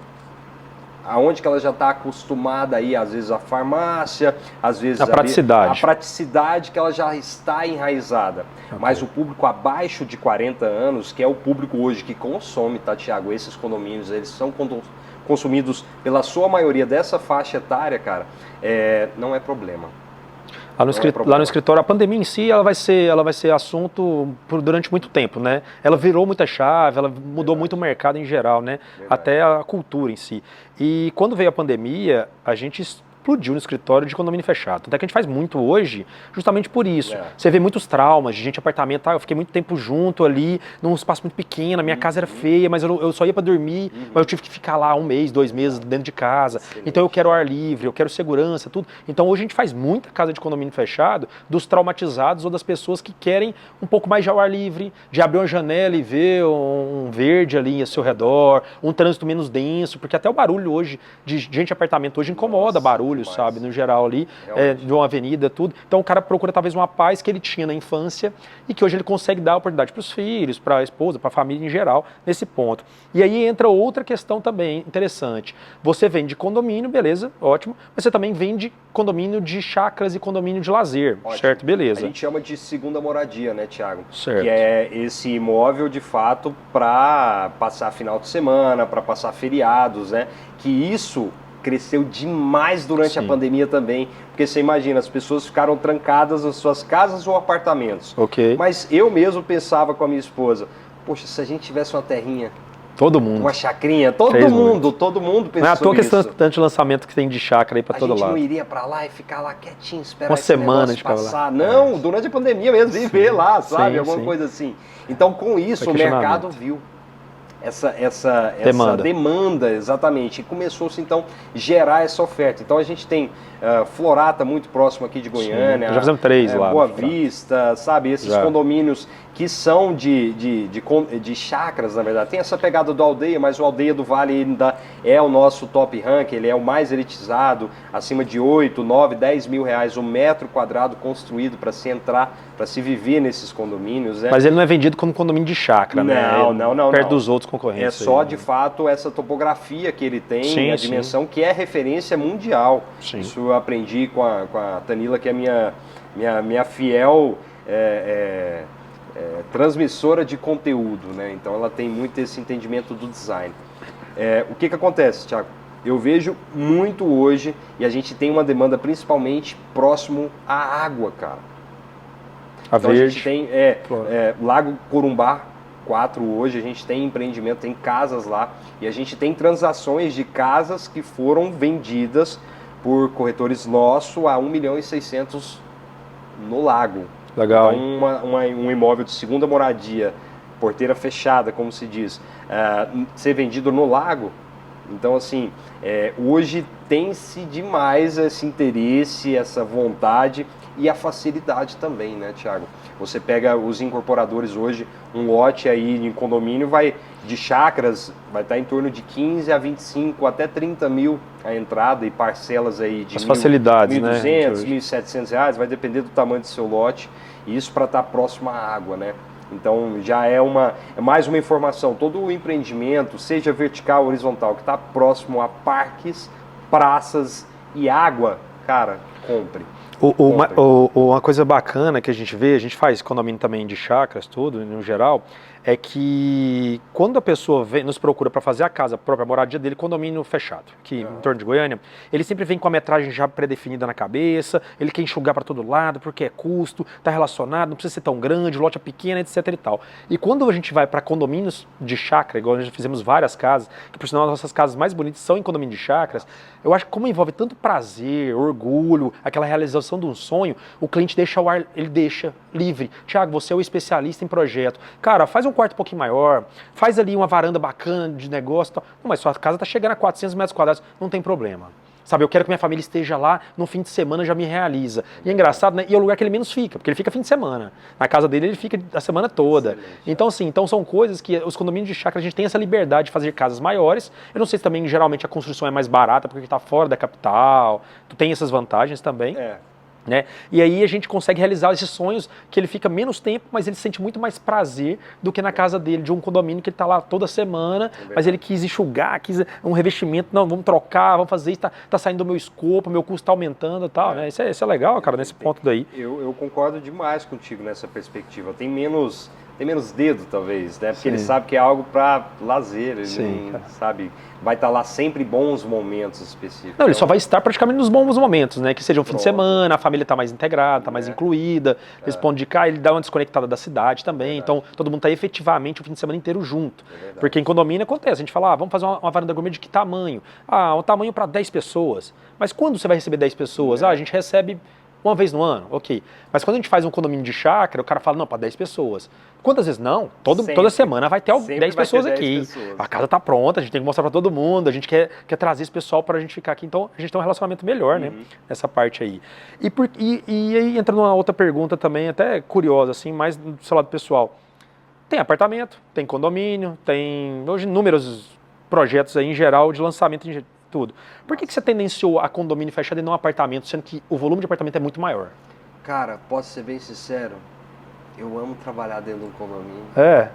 Aonde que ela já está acostumada aí, às vezes a farmácia, às vezes a praticidade. A praticidade que ela já está enraizada. Okay. Mas o público abaixo de 40 anos, que é o público hoje que consome, tá, Thiago? Esses condomínios, eles são consumidos pela sua maioria dessa faixa etária, cara, não é problema. Lá no escritório, a pandemia em si, ela vai ser assunto durante muito tempo, né? Ela virou muita chave, ela mudou muito o mercado em geral, né? Até a cultura em si. E quando veio a pandemia, a gente explodiu no escritório de condomínio fechado. Tanto é que a gente faz muito hoje, justamente por isso. Você vê muitos traumas de gente em apartamento, eu fiquei muito tempo junto ali, num espaço muito pequeno, a minha casa era feia, mas eu só ia para dormir, mas eu tive que ficar lá 1 mês, 2 meses dentro de casa. Excelente. Então eu quero ar livre, eu quero segurança, tudo. Então hoje a gente faz muita casa de condomínio fechado dos traumatizados ou das pessoas que querem um pouco mais de ar livre, de abrir uma janela e ver um verde ali ao seu redor, um trânsito menos denso, porque até o barulho hoje de gente em apartamento hoje incomoda barulho, demais. sabe, no geral ali, de uma avenida, tudo. Então o cara procura talvez uma paz que ele tinha na infância e que hoje ele consegue dar oportunidade para os filhos, para a esposa, para a família em geral, nesse ponto. E aí entra outra questão também interessante. Você vende condomínio, beleza, ótimo, mas você também vende condomínio de chácaras e condomínio de lazer, Ótimo. certo? Beleza. A gente chama de segunda moradia, né, Thiago? Certo. Que é esse imóvel, de fato, para passar final de semana, para passar feriados, né? Que isso cresceu demais durante a pandemia também, porque você imagina, as pessoas ficaram trancadas nas suas casas ou apartamentos. Ok. Mas eu mesmo pensava com a minha esposa, poxa, se a gente tivesse uma terrinha, todo mundo. uma chacrinha, todo mundo pensou Não é à toa que esse nisso. tanto lançamento que tem de chácara aí pra todo A gente lado. não iria pra lá e ficar lá quietinho, esperar Uma esse semana negócio de ficar lá. passar. Não, durante a pandemia mesmo, viver lá, sabe? Sim, Alguma sim. coisa assim. Então, com isso, Foi o mercado questionamento. viu essa demanda, exatamente, e começou-se então gerar essa oferta. Então a gente tem Florata muito próximo aqui de Goiânia, já fizemos 3 lá. Boa Vista, sabe, esses condomínios que são de chácaras, na verdade. Tem essa pegada do Aldeia, mas o Aldeia do Vale ainda é o nosso top rank, ele é o mais elitizado, acima de 8, 9, 10 mil reais o metro quadrado construído para se entrar, para se viver nesses condomínios. Né? Mas ele não é vendido como condomínio de chácara, né? Não. Perto dos outros concorrentes. É só, aí, de fato, essa topografia que ele tem, Sim, a dimensão que é referência mundial. Sim. Isso eu aprendi com a Tanila, que é minha fiel transmissora de conteúdo, né? Então ela tem muito esse entendimento do design. O que acontece, Thiago? Eu vejo muito hoje, e a gente tem uma demanda principalmente próximo à água, cara. Então a gente tem Lago Corumbá 4 hoje, a gente tem empreendimento, tem casas lá, e a gente tem transações de casas que foram vendidas por corretores nossos a 1.600.000 no Lago. Legal, então, um imóvel de segunda moradia, porteira fechada, como se diz, ser vendido no Lago. Então, assim, hoje tem-se demais esse interesse, essa vontade e a facilidade também, né, Thiago? Você pega os incorporadores hoje, um lote aí em condomínio de chácaras, vai estar em torno de 15 a 25, até 30 mil a entrada e parcelas aí de as facilidades, 1.200, né, 1.700 reais, vai depender do tamanho do seu lote, e isso para estar próximo à água, né? Então já é mais uma informação, todo o empreendimento, seja vertical ou horizontal, que está próximo a parques, praças e água, cara, compre. Uma coisa bacana que a gente faz condomínio também de chácaras, tudo, no geral, é que quando a pessoa nos procura para fazer a casa, a própria moradia dele, condomínio fechado, aqui em torno de Goiânia, ele sempre vem com a metragem já pré-definida na cabeça, ele quer enxugar para todo lado, porque é custo, está relacionado, não precisa ser tão grande, lote é pequeno, etc e tal. E quando a gente vai para condomínios de chácara, igual nós já fizemos várias casas, que por sinal as nossas casas mais bonitas são em condomínio de chácaras, eu acho que como envolve tanto prazer, orgulho, aquela realização de um sonho, o cliente deixa o ar, ele deixa livre. Thiago, você é o especialista em projeto. Cara, faz um quarto um pouquinho maior, faz ali uma varanda bacana de negócio e tal. Não, mas sua casa está chegando a 400 metros quadrados, não tem problema. Sabe, eu quero que minha família esteja lá, no fim de semana já me realiza. E é engraçado, né? E é o lugar que ele menos fica, porque ele fica fim de semana. Na casa dele ele fica a semana toda. Excelente. Então, assim, são coisas que os condomínios de chácara, a gente tem essa liberdade de fazer casas maiores. Eu não sei se também, geralmente, a construção é mais barata, porque está fora da capital. Tu tem essas vantagens também. Né? E aí a gente consegue realizar esses sonhos que ele fica menos tempo, mas ele sente muito mais prazer do que na casa dele, de um condomínio que ele está lá toda semana, mas ele quis enxugar, quis um revestimento, não, vamos trocar, vamos fazer isso, tá saindo do meu escopo, meu custo está aumentando e tal, né? Isso é legal, cara, nesse ponto daí. Eu concordo demais contigo nessa perspectiva. Tem menos tem menos dedo, talvez, né? Porque Sim. ele sabe que é algo para lazer, ele Sim, não, cara. sabe, vai estar lá sempre em bons momentos específicos. Não, ele Então, só vai estar praticamente nos bons momentos, né? Que seja um fim de Pronto. semana, a família está mais integrada, está mais É. incluída. Esse ponto de cá, ele dá uma desconectada da cidade também. Verdade. Então, todo mundo está efetivamente o fim de semana inteiro junto. É verdade. Porque em condomínio acontece, a gente fala, vamos fazer uma varanda gourmet de que tamanho? Um tamanho para 10 pessoas. Mas quando você vai receber 10 pessoas? É. A gente recebe uma vez no ano, ok. Mas quando a gente faz um condomínio de chácara, o cara fala, não, para 10 pessoas. Quantas vezes não? Sempre. Toda semana vai ter Sempre 10 vai ter pessoas 10 aqui. pessoas. A casa tá pronta, a gente tem que mostrar para todo mundo, a gente quer trazer esse pessoal para a gente ficar aqui. Então, a gente tem um relacionamento melhor, né? Nessa parte aí. E aí entra numa outra pergunta também, até curiosa, assim, mais do seu lado pessoal. Tem apartamento, tem condomínio, tem hoje inúmeros projetos aí em geral de lançamento em tudo. Por que você tendenciou a condomínio fechado e não apartamento, sendo que o volume de apartamento é muito maior? Cara, posso ser bem sincero, eu amo trabalhar dentro de um condomínio. É.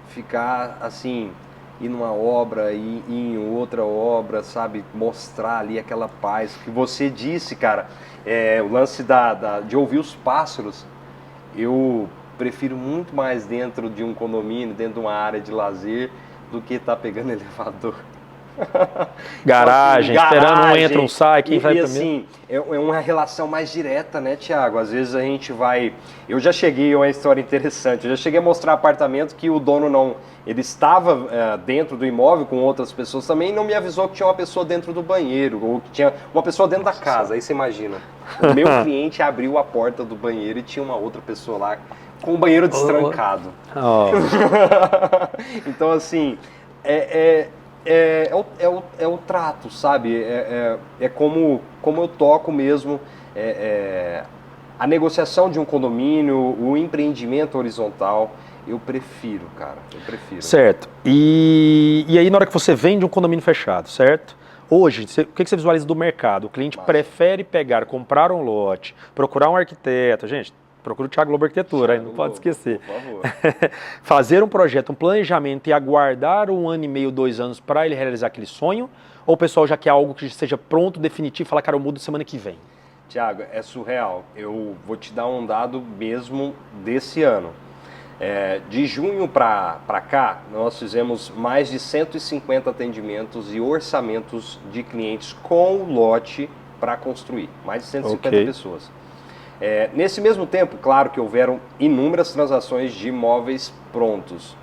Ficar assim, ir numa obra, ir em outra obra, sabe? Mostrar ali aquela paz. Que você disse, cara, o lance de ouvir os pássaros, eu prefiro muito mais dentro de um condomínio, dentro de uma área de lazer, do que estar pegando elevador. Garagem, esperando um entra, um sai, quem vai primeiro. Assim, é uma relação mais direta, né, Thiago? Às vezes a gente vai... Eu já cheguei, uma história interessante, eu já cheguei a mostrar apartamento que o dono não... Ele estava dentro do imóvel com outras pessoas também e não me avisou que tinha uma pessoa dentro do banheiro, ou que tinha uma pessoa dentro da casa, aí você imagina. O meu cliente abriu a porta do banheiro e tinha uma outra pessoa lá com o banheiro destrancado. Oh. Então, assim, é o trato, sabe? É como eu toco mesmo a negociação de um condomínio, o empreendimento horizontal. Eu prefiro, cara. Eu prefiro. Certo. E aí, na hora que você vende um condomínio fechado, certo? Hoje, o que você visualiza do mercado? O cliente prefere comprar um lote, procurar um arquiteto. Gente, procura o Thiago Lobo Arquitetura, aí não pode esquecer. Por favor. Fazer um projeto, um planejamento e aguardar 1 ano e meio, 2 anos para ele realizar aquele sonho? Ou o pessoal já quer algo que seja pronto, definitivo e fala, cara, eu mudo semana que vem? Thiago, é surreal. Eu vou te dar um dado mesmo desse ano. De junho para cá, nós fizemos mais de 150 atendimentos e orçamentos de clientes com lote para construir. Mais de 150 pessoas. Nesse mesmo tempo, claro que houveram inúmeras transações de imóveis prontos.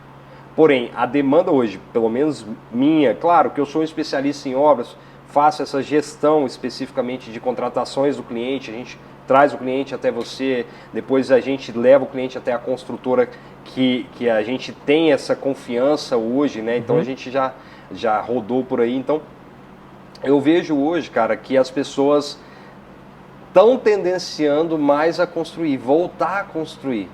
Porém, a demanda hoje, pelo menos minha, claro que eu sou um especialista em obras, faço essa gestão especificamente de contratações do cliente, a gente traz o cliente até você, depois a gente leva o cliente até a construtora que a gente tem essa confiança hoje, né? Então a gente já rodou por aí. Então eu vejo hoje, cara, que as pessoas estão tendenciando mais a construir, voltar a construir.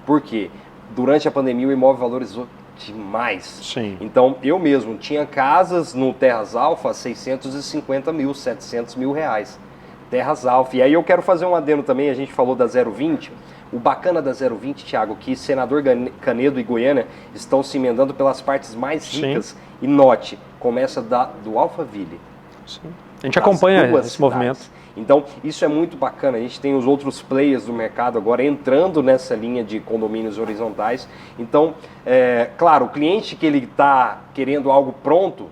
Por quê? Durante a pandemia o imóvel valorizou demais. Sim. Então eu mesmo tinha casas no Terras Alfa 650 mil, 700 mil reais. Terras Alfa. E aí eu quero fazer um adendo também, a gente falou da 020. O bacana da 020, Thiago, que Senador Canedo e Goiânia estão se emendando pelas partes mais ricas. Sim. E note, começa do Alphaville. Sim. A gente acompanha esse movimento. Então, isso é muito bacana. A gente tem os outros players do mercado agora entrando nessa linha de condomínios horizontais. Então, claro, o cliente que ele está querendo algo pronto,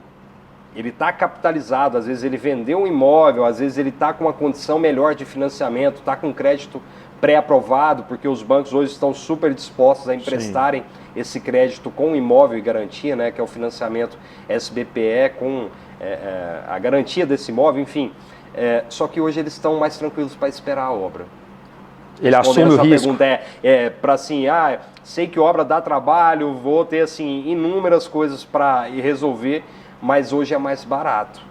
ele está capitalizado, às vezes ele vendeu um imóvel, às vezes ele está com uma condição melhor de financiamento, está com crédito pré-aprovado, porque os bancos hoje estão super dispostos a emprestarem esse crédito com imóvel e garantia, né, que é o financiamento SBPE com a garantia desse imóvel, enfim. Só que hoje eles estão mais tranquilos para esperar a obra. Ele assume o risco. Pergunta para assim, sei que obra dá trabalho, vou ter assim inúmeras coisas para resolver, mas hoje é mais barato.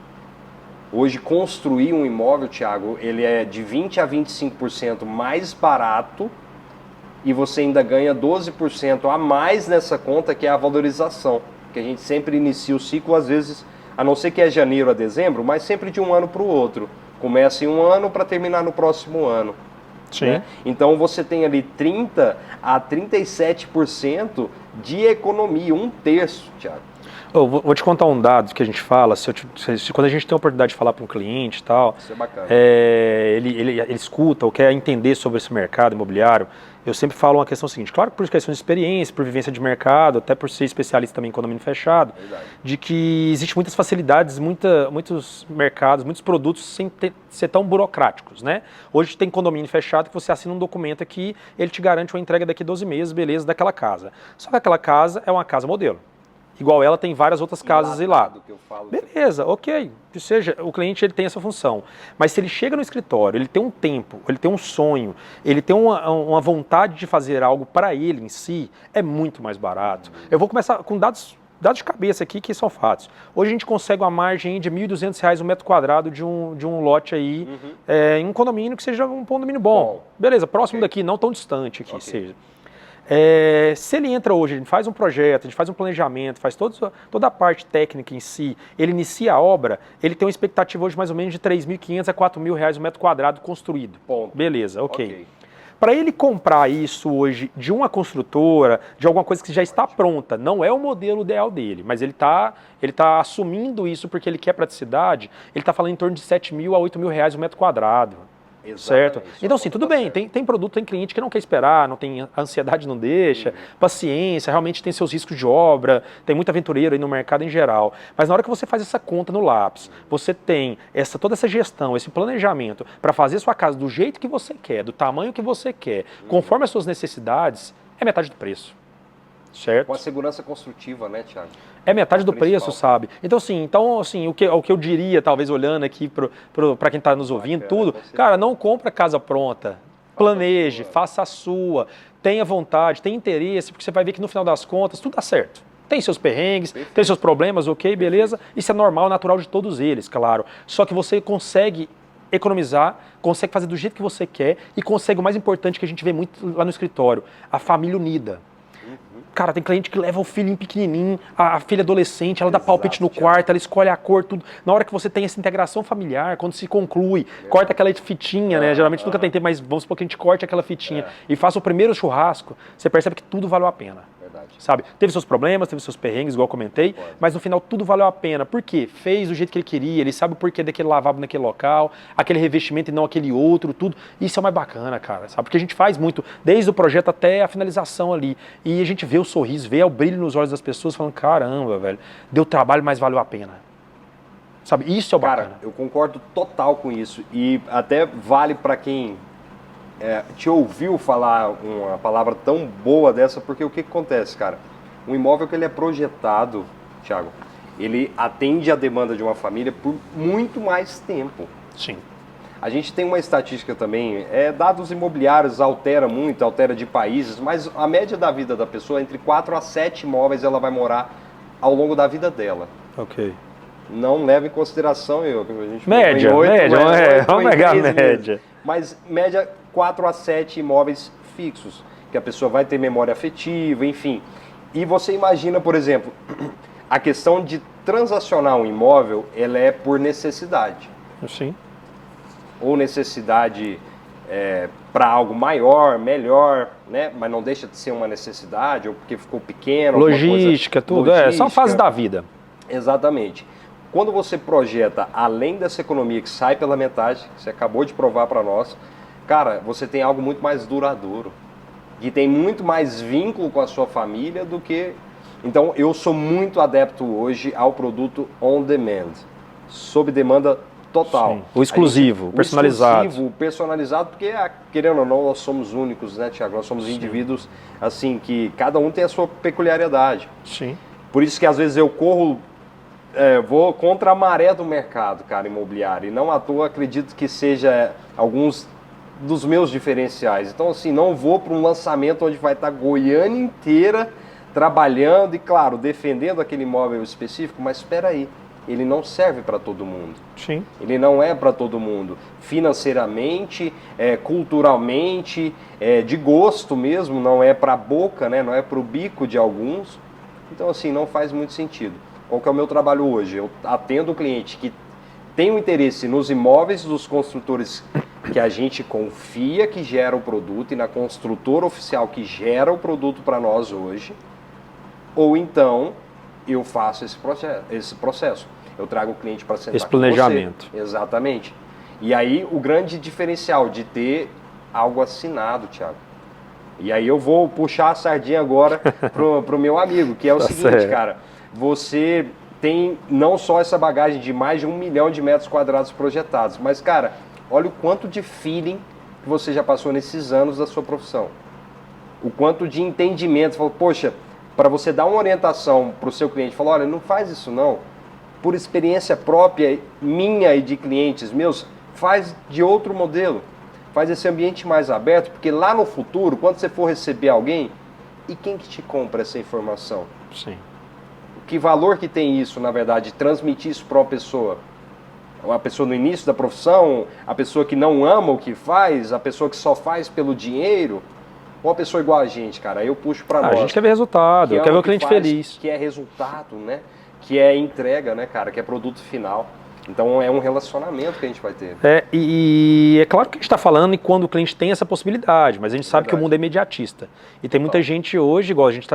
Hoje construir um imóvel, Thiago, ele é de 20% a 25% mais barato e você ainda ganha 12% a mais nessa conta, que é a valorização. Que a gente sempre inicia o ciclo, às vezes, a não ser que é janeiro a dezembro, mas sempre de um ano para o outro. Começa em um ano para terminar no próximo ano. Sim. Né? Então você tem ali 30% a 37% de economia, 1/3, Thiago. Eu vou te contar um dado que a gente fala, quando a gente tem a oportunidade de falar para um cliente e tal, Isso é bacana. ele escuta ou quer entender sobre esse mercado imobiliário, eu sempre falo uma questão seguinte, claro que por questão de experiência, por vivência de mercado, até por ser especialista também em condomínio fechado, de que existe muitas facilidades, muitos mercados, muitos produtos sem ser tão burocráticos, né? Hoje tem condomínio fechado que você assina um documento aqui, ele te garante uma entrega daqui a 12 meses, beleza, daquela casa. Só que aquela casa é uma casa modelo. Igual ela tem várias outras casas e lá. Beleza, ok. Que seja, o cliente ele tem essa função. Mas se ele chega no escritório, ele tem um tempo, ele tem um sonho, ele tem uma vontade de fazer algo para ele em si, é muito mais barato. Eu vou começar com dados de cabeça aqui que são fatos. Hoje a gente consegue uma margem de R$ 1.200 um metro quadrado de um lote aí, em um condomínio que seja um condomínio bom. Beleza, próximo daqui, não tão distante aqui, seja. Se ele entra hoje, a gente faz um projeto, a gente faz um planejamento, faz toda a parte técnica em si, ele inicia a obra, ele tem uma expectativa hoje mais ou menos de R$ 3.500 a R$ 4.000 um metro quadrado construído. Ponto. Beleza, ok. Para ele comprar isso hoje de uma construtora, de alguma coisa que já está pronta, não é o modelo ideal dele, mas ele tá assumindo isso porque ele quer praticidade, ele está falando em torno de R$ 7.000 a R$ 8.000 um metro quadrado. Certo? Então, sim, tudo bem, tem produto, tem cliente que não quer esperar, não tem, a ansiedade não deixa, paciência, realmente tem seus riscos de obra, tem muito aventureiro aí no mercado em geral. Mas na hora que você faz essa conta no lápis, você tem toda essa gestão, esse planejamento para fazer a sua casa do jeito que você quer, do tamanho que você quer, conforme as suas necessidades, é metade do preço. Certo? Com a segurança construtiva, né, Thiago? É metade do preço, sabe? Então, assim, o que eu diria, talvez olhando aqui para quem está nos ouvindo, tudo, cara, não compra casa pronta. Planeje, faça a sua, tenha vontade, tenha interesse, porque você vai ver que no final das contas tudo dá certo. Tem seus perrengues, tem seus problemas, ok, beleza? Isso é normal, natural de todos eles, claro. Só que você consegue economizar, consegue fazer do jeito que você quer e consegue o mais importante que a gente vê muito lá no escritório, a família unida. Cara, tem cliente que leva o filhinho pequenininho, a filha adolescente, ela dá palpite no quarto, ela escolhe a cor, tudo. Na hora que você tem essa integração familiar, quando se conclui, corta aquela fitinha, né? Geralmente nunca tem tempo, mas vamos supor que a gente corte aquela fitinha e faça o primeiro churrasco, você percebe que tudo valeu a pena. Sabe? Teve seus problemas, teve seus perrengues, igual eu comentei, mas no final tudo valeu a pena. Por quê? Fez do jeito que ele queria, ele sabe o porquê daquele lavabo naquele local, aquele revestimento e não aquele outro, tudo. Isso é o mais bacana, cara, sabe? Porque a gente faz muito, desde o projeto até a finalização ali. E a gente vê o sorriso, vê o brilho nos olhos das pessoas falando, caramba, velho, deu trabalho, mas valeu a pena. Sabe? Isso é o bacana. Cara, eu concordo total com isso. E até vale para quem te ouviu falar uma palavra tão boa dessa, porque o que acontece, cara? Um imóvel que ele é projetado, Thiago, ele atende a demanda de uma família por muito mais tempo. Sim. A gente tem uma estatística também, dados imobiliários altera muito, altera de países, mas a média da vida da pessoa, entre 4 a 7 imóveis ela vai morar ao longo da vida dela. Ok. Não leva em consideração, a gente média, vamos pegar a média. Meses. Mas média 4 a 7 imóveis fixos, que a pessoa vai ter memória afetiva, enfim. E você imagina, por exemplo, a questão de transacionar um imóvel, ela é por necessidade. Sim. Ou necessidade para algo maior, melhor, né? Mas não deixa de ser uma necessidade, ou porque ficou pequeno. Logística, tudo, são fases da vida. Exatamente. Quando você projeta além dessa economia que sai pela metade, que você acabou de provar para nós, cara, você tem algo muito mais duradouro, que tem muito mais vínculo com a sua família do que... Então, eu sou muito adepto hoje ao produto on demand, sob demanda total. Sim. O exclusivo, personalizado. O exclusivo, personalizado, porque, querendo ou não, nós somos únicos, né, Thiago? Nós somos indivíduos, assim, que cada um tem a sua peculiaridade. Sim. Por isso que, às vezes, eu corro... vou contra a maré do mercado, cara, imobiliário. E não à toa acredito que seja alguns dos meus diferenciais. Então, assim, não vou para um lançamento onde vai estar Goiânia inteira trabalhando e, claro, defendendo aquele imóvel específico, mas espera aí, ele não serve para todo mundo. Sim. Ele não é para todo mundo. Financeiramente, culturalmente, de gosto mesmo, não é para a boca, né? Não é para o bico de alguns. Então, assim, não faz muito sentido. Qual que é o meu trabalho hoje? Eu atendo o cliente que tem um interesse nos imóveis dos construtores que a gente confia que gera o produto e na construtora oficial que gera o produto para nós hoje, ou então eu faço esse processo. Eu trago o cliente para sentar esse com planejamento. você. Exatamente. E aí o grande diferencial de ter algo assinado, Thiago. E aí eu vou puxar a sardinha agora pro meu amigo, que é o seguinte, certo. cara. Você tem não só essa bagagem de mais de 1 milhão de metros quadrados projetados, mas, cara, olha o quanto de feeling que você já passou nesses anos da sua profissão. O quanto de entendimento. Você falou, poxa, para você dar uma orientação para o seu cliente, falar, olha, não faz isso não. Por experiência própria minha e de clientes meus, faz de outro modelo. Faz esse ambiente mais aberto, porque lá no futuro, quando você for receber alguém, e quem que te compra essa informação? Sim. Que valor que tem isso, na verdade, transmitir isso para uma pessoa? Uma pessoa no início da profissão, a pessoa que não ama o que faz, a pessoa que só faz pelo dinheiro, ou uma pessoa igual a gente, cara, eu puxo para nós. A gente quer ver resultado, quer ver o cliente feliz. Que é resultado, né? Que é entrega, né, cara? Que é produto final. Então é um relacionamento que a gente vai ter. E é claro que a gente está falando e quando o cliente tem essa possibilidade, mas a gente sabe que o mundo é imediatista. E tem muita gente hoje, igual a gente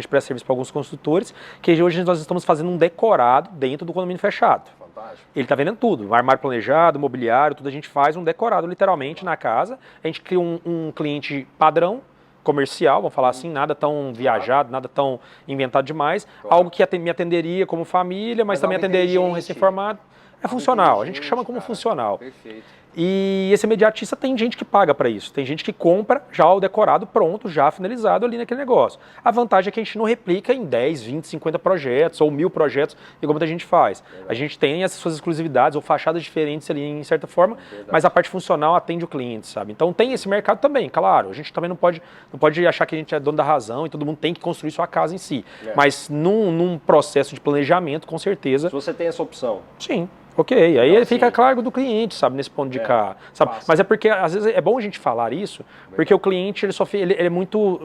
presta serviço para alguns construtores, que hoje nós estamos fazendo um decorado dentro do condomínio fechado. Fantástico. Ele está vendendo tudo, armário planejado, mobiliário, tudo a gente faz um decorado literalmente na casa. A gente cria um cliente padrão, comercial, vamos falar assim, nada tão viajado, nada tão inventado demais. Algo que me atenderia como família, mas também atenderia um recém-formado. É funcional, a gente chama como funcional. Perfeito. E esse imediatista tem gente que paga para isso, tem gente que compra já o decorado pronto, já finalizado ali naquele negócio. A vantagem é que a gente não replica em 10, 20, 50 projetos ou 1000 projetos, igual muita gente faz. A gente tem essas suas exclusividades ou fachadas diferentes ali em certa forma, mas a parte funcional atende o cliente, sabe? Então tem esse mercado também, claro. A gente também não pode achar que a gente é dono da razão e todo mundo tem que construir sua casa em si. Mas num processo de planejamento, com certeza... Se você tem essa opção. Sim. Ok, aí ele fica a cargo do cliente, sabe, nesse ponto de cá, sabe? Mas é porque, às vezes, é bom a gente falar isso, porque o cliente, ele é muito,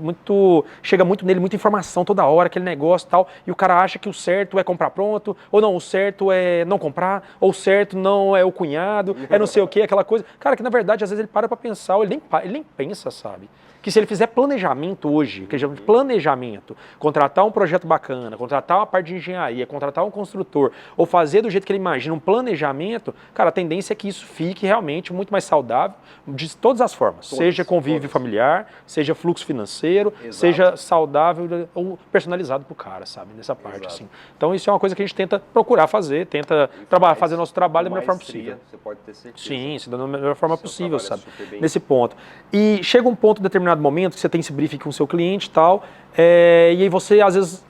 chega muito nele, muita informação toda hora, aquele negócio e tal, e o cara acha que o certo é comprar pronto, ou não, o certo é não comprar, ou o certo não é o cunhado, é não sei o que, aquela coisa. Cara, que na verdade, às vezes ele para pra pensar, ou ele nem pensa, sabe? Que se ele fizer planejamento hoje, que planejamento, contratar um projeto bacana, contratar uma parte de engenharia, contratar um construtor, ou fazer do jeito que ele imagina um planejamento, cara, a tendência é que isso fique realmente muito mais saudável de todas as formas. Seja convívio familiar, seja fluxo financeiro, seja saudável ou personalizado pro cara, sabe? Nessa parte, assim. Então isso é uma coisa que a gente tenta procurar fazer, tenta fazer nosso trabalho da melhor forma possível. Você pode ter certeza. Sim, da melhor forma possível, sabe? Nesse ponto. E chega um ponto determinado momento que você tem esse briefing com o seu cliente e tal, e aí você, às vezes,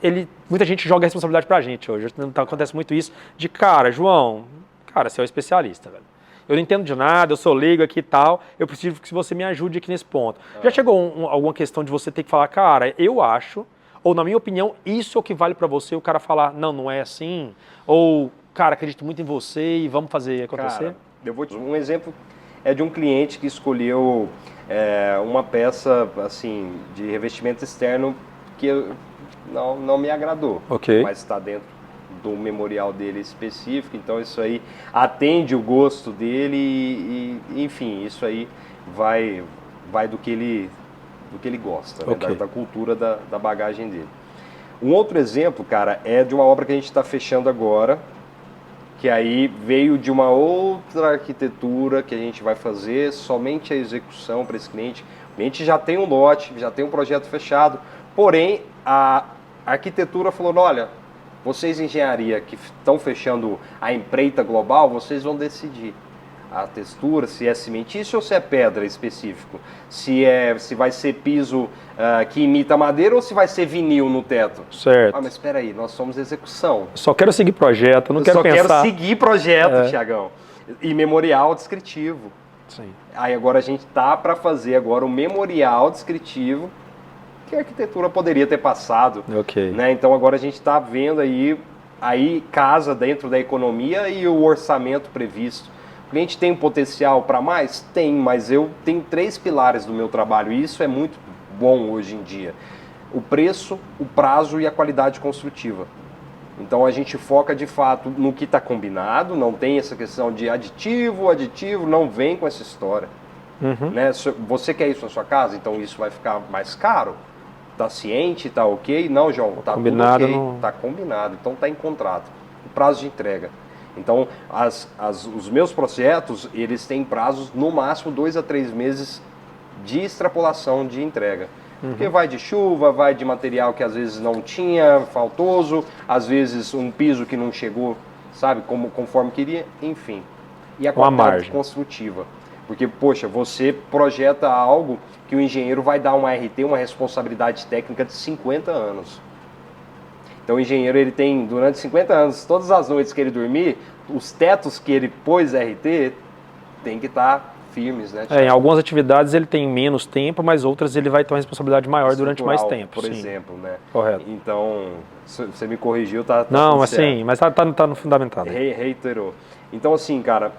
muita gente joga a responsabilidade pra gente hoje, acontece muito isso, de cara, João, você é o especialista, velho. Eu não entendo de nada, eu sou leigo aqui e tal, eu preciso que você me ajude aqui nesse ponto. Já chegou alguma questão de você ter que falar, cara, eu acho, ou na minha opinião, isso é o que vale pra você, o cara falar, não é assim, ou, cara, acredito muito em você e vamos fazer acontecer? Cara, eu vou te dar um exemplo, é de um cliente que escolheu uma peça assim de revestimento externo que não me agradou, mas está dentro do memorial dele específico, então isso aí atende o gosto dele e enfim, isso aí vai do que ele gosta, né, da cultura da bagagem dele. Um outro exemplo, cara, é de uma obra que a gente está fechando agora, que aí veio de uma outra arquitetura que a gente vai fazer somente a execução para esse cliente. O cliente já tem um lote, já tem um projeto fechado, porém a arquitetura falou, olha, vocês engenharia que estão fechando a empreita global, vocês vão decidir a textura, se é cimentício ou se é pedra específico, se vai ser piso que imita madeira ou se vai ser vinil no teto. Certo. Mas espera aí, nós somos execução. Só quero seguir projeto, não quero pensar. Só quero seguir projeto, Thiagão. E memorial descritivo. Sim. Aí agora a gente tá para fazer agora o memorial descritivo que a arquitetura poderia ter passado. Né? Então agora a gente está vendo aí casa dentro da economia e o orçamento previsto. O cliente tem um potencial para mais? Tem, mas eu tenho 3 pilares do meu trabalho e isso é muito bom hoje em dia. O preço, o prazo e a qualidade construtiva. Então a gente foca de fato no que está combinado, não tem essa questão de aditivo, não vem com essa história. Né? Você quer isso na sua casa, então isso vai ficar mais caro? Tá ciente, tá ok? Não, João, tá combinado, tudo ok, tá combinado, então tá em contrato. Prazo de entrega. Então, os meus projetos, eles têm prazos no máximo 2 a 3 meses de extrapolação de entrega. Porque vai de chuva, vai de material que às vezes não tinha, faltoso, às vezes um piso que não chegou, sabe, conforme queria, enfim. E a qualidade construtiva. Porque, poxa, você projeta algo que o engenheiro vai dar uma RT, uma responsabilidade técnica de 50 anos. Então o engenheiro, ele tem, durante 50 anos, todas as noites que ele dormir, os tetos que ele pôs RT tem que estar firmes, né? Em algumas atividades ele tem menos tempo, mas outras ele vai ter uma responsabilidade maior durante mais tempo. Por exemplo, né? Correto. Então, você me corrigiu, tá não, assim, mas tá no fundamentado. Reiterou. Então, assim, cara,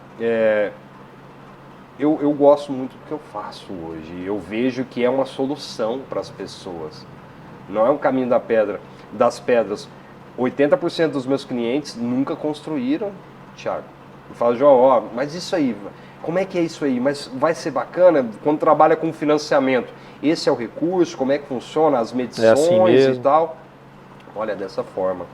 eu gosto muito do que eu faço hoje. Eu vejo que é uma solução para as pessoas. Não é um caminho das pedras. 80% dos meus clientes nunca construíram, Thiago. Eu falo, João, ó, mas isso aí, como é que é isso aí? Mas vai ser bacana quando trabalha com financiamento. Esse é o recurso, como é que funciona, as medições assim e tal. Olha, dessa forma.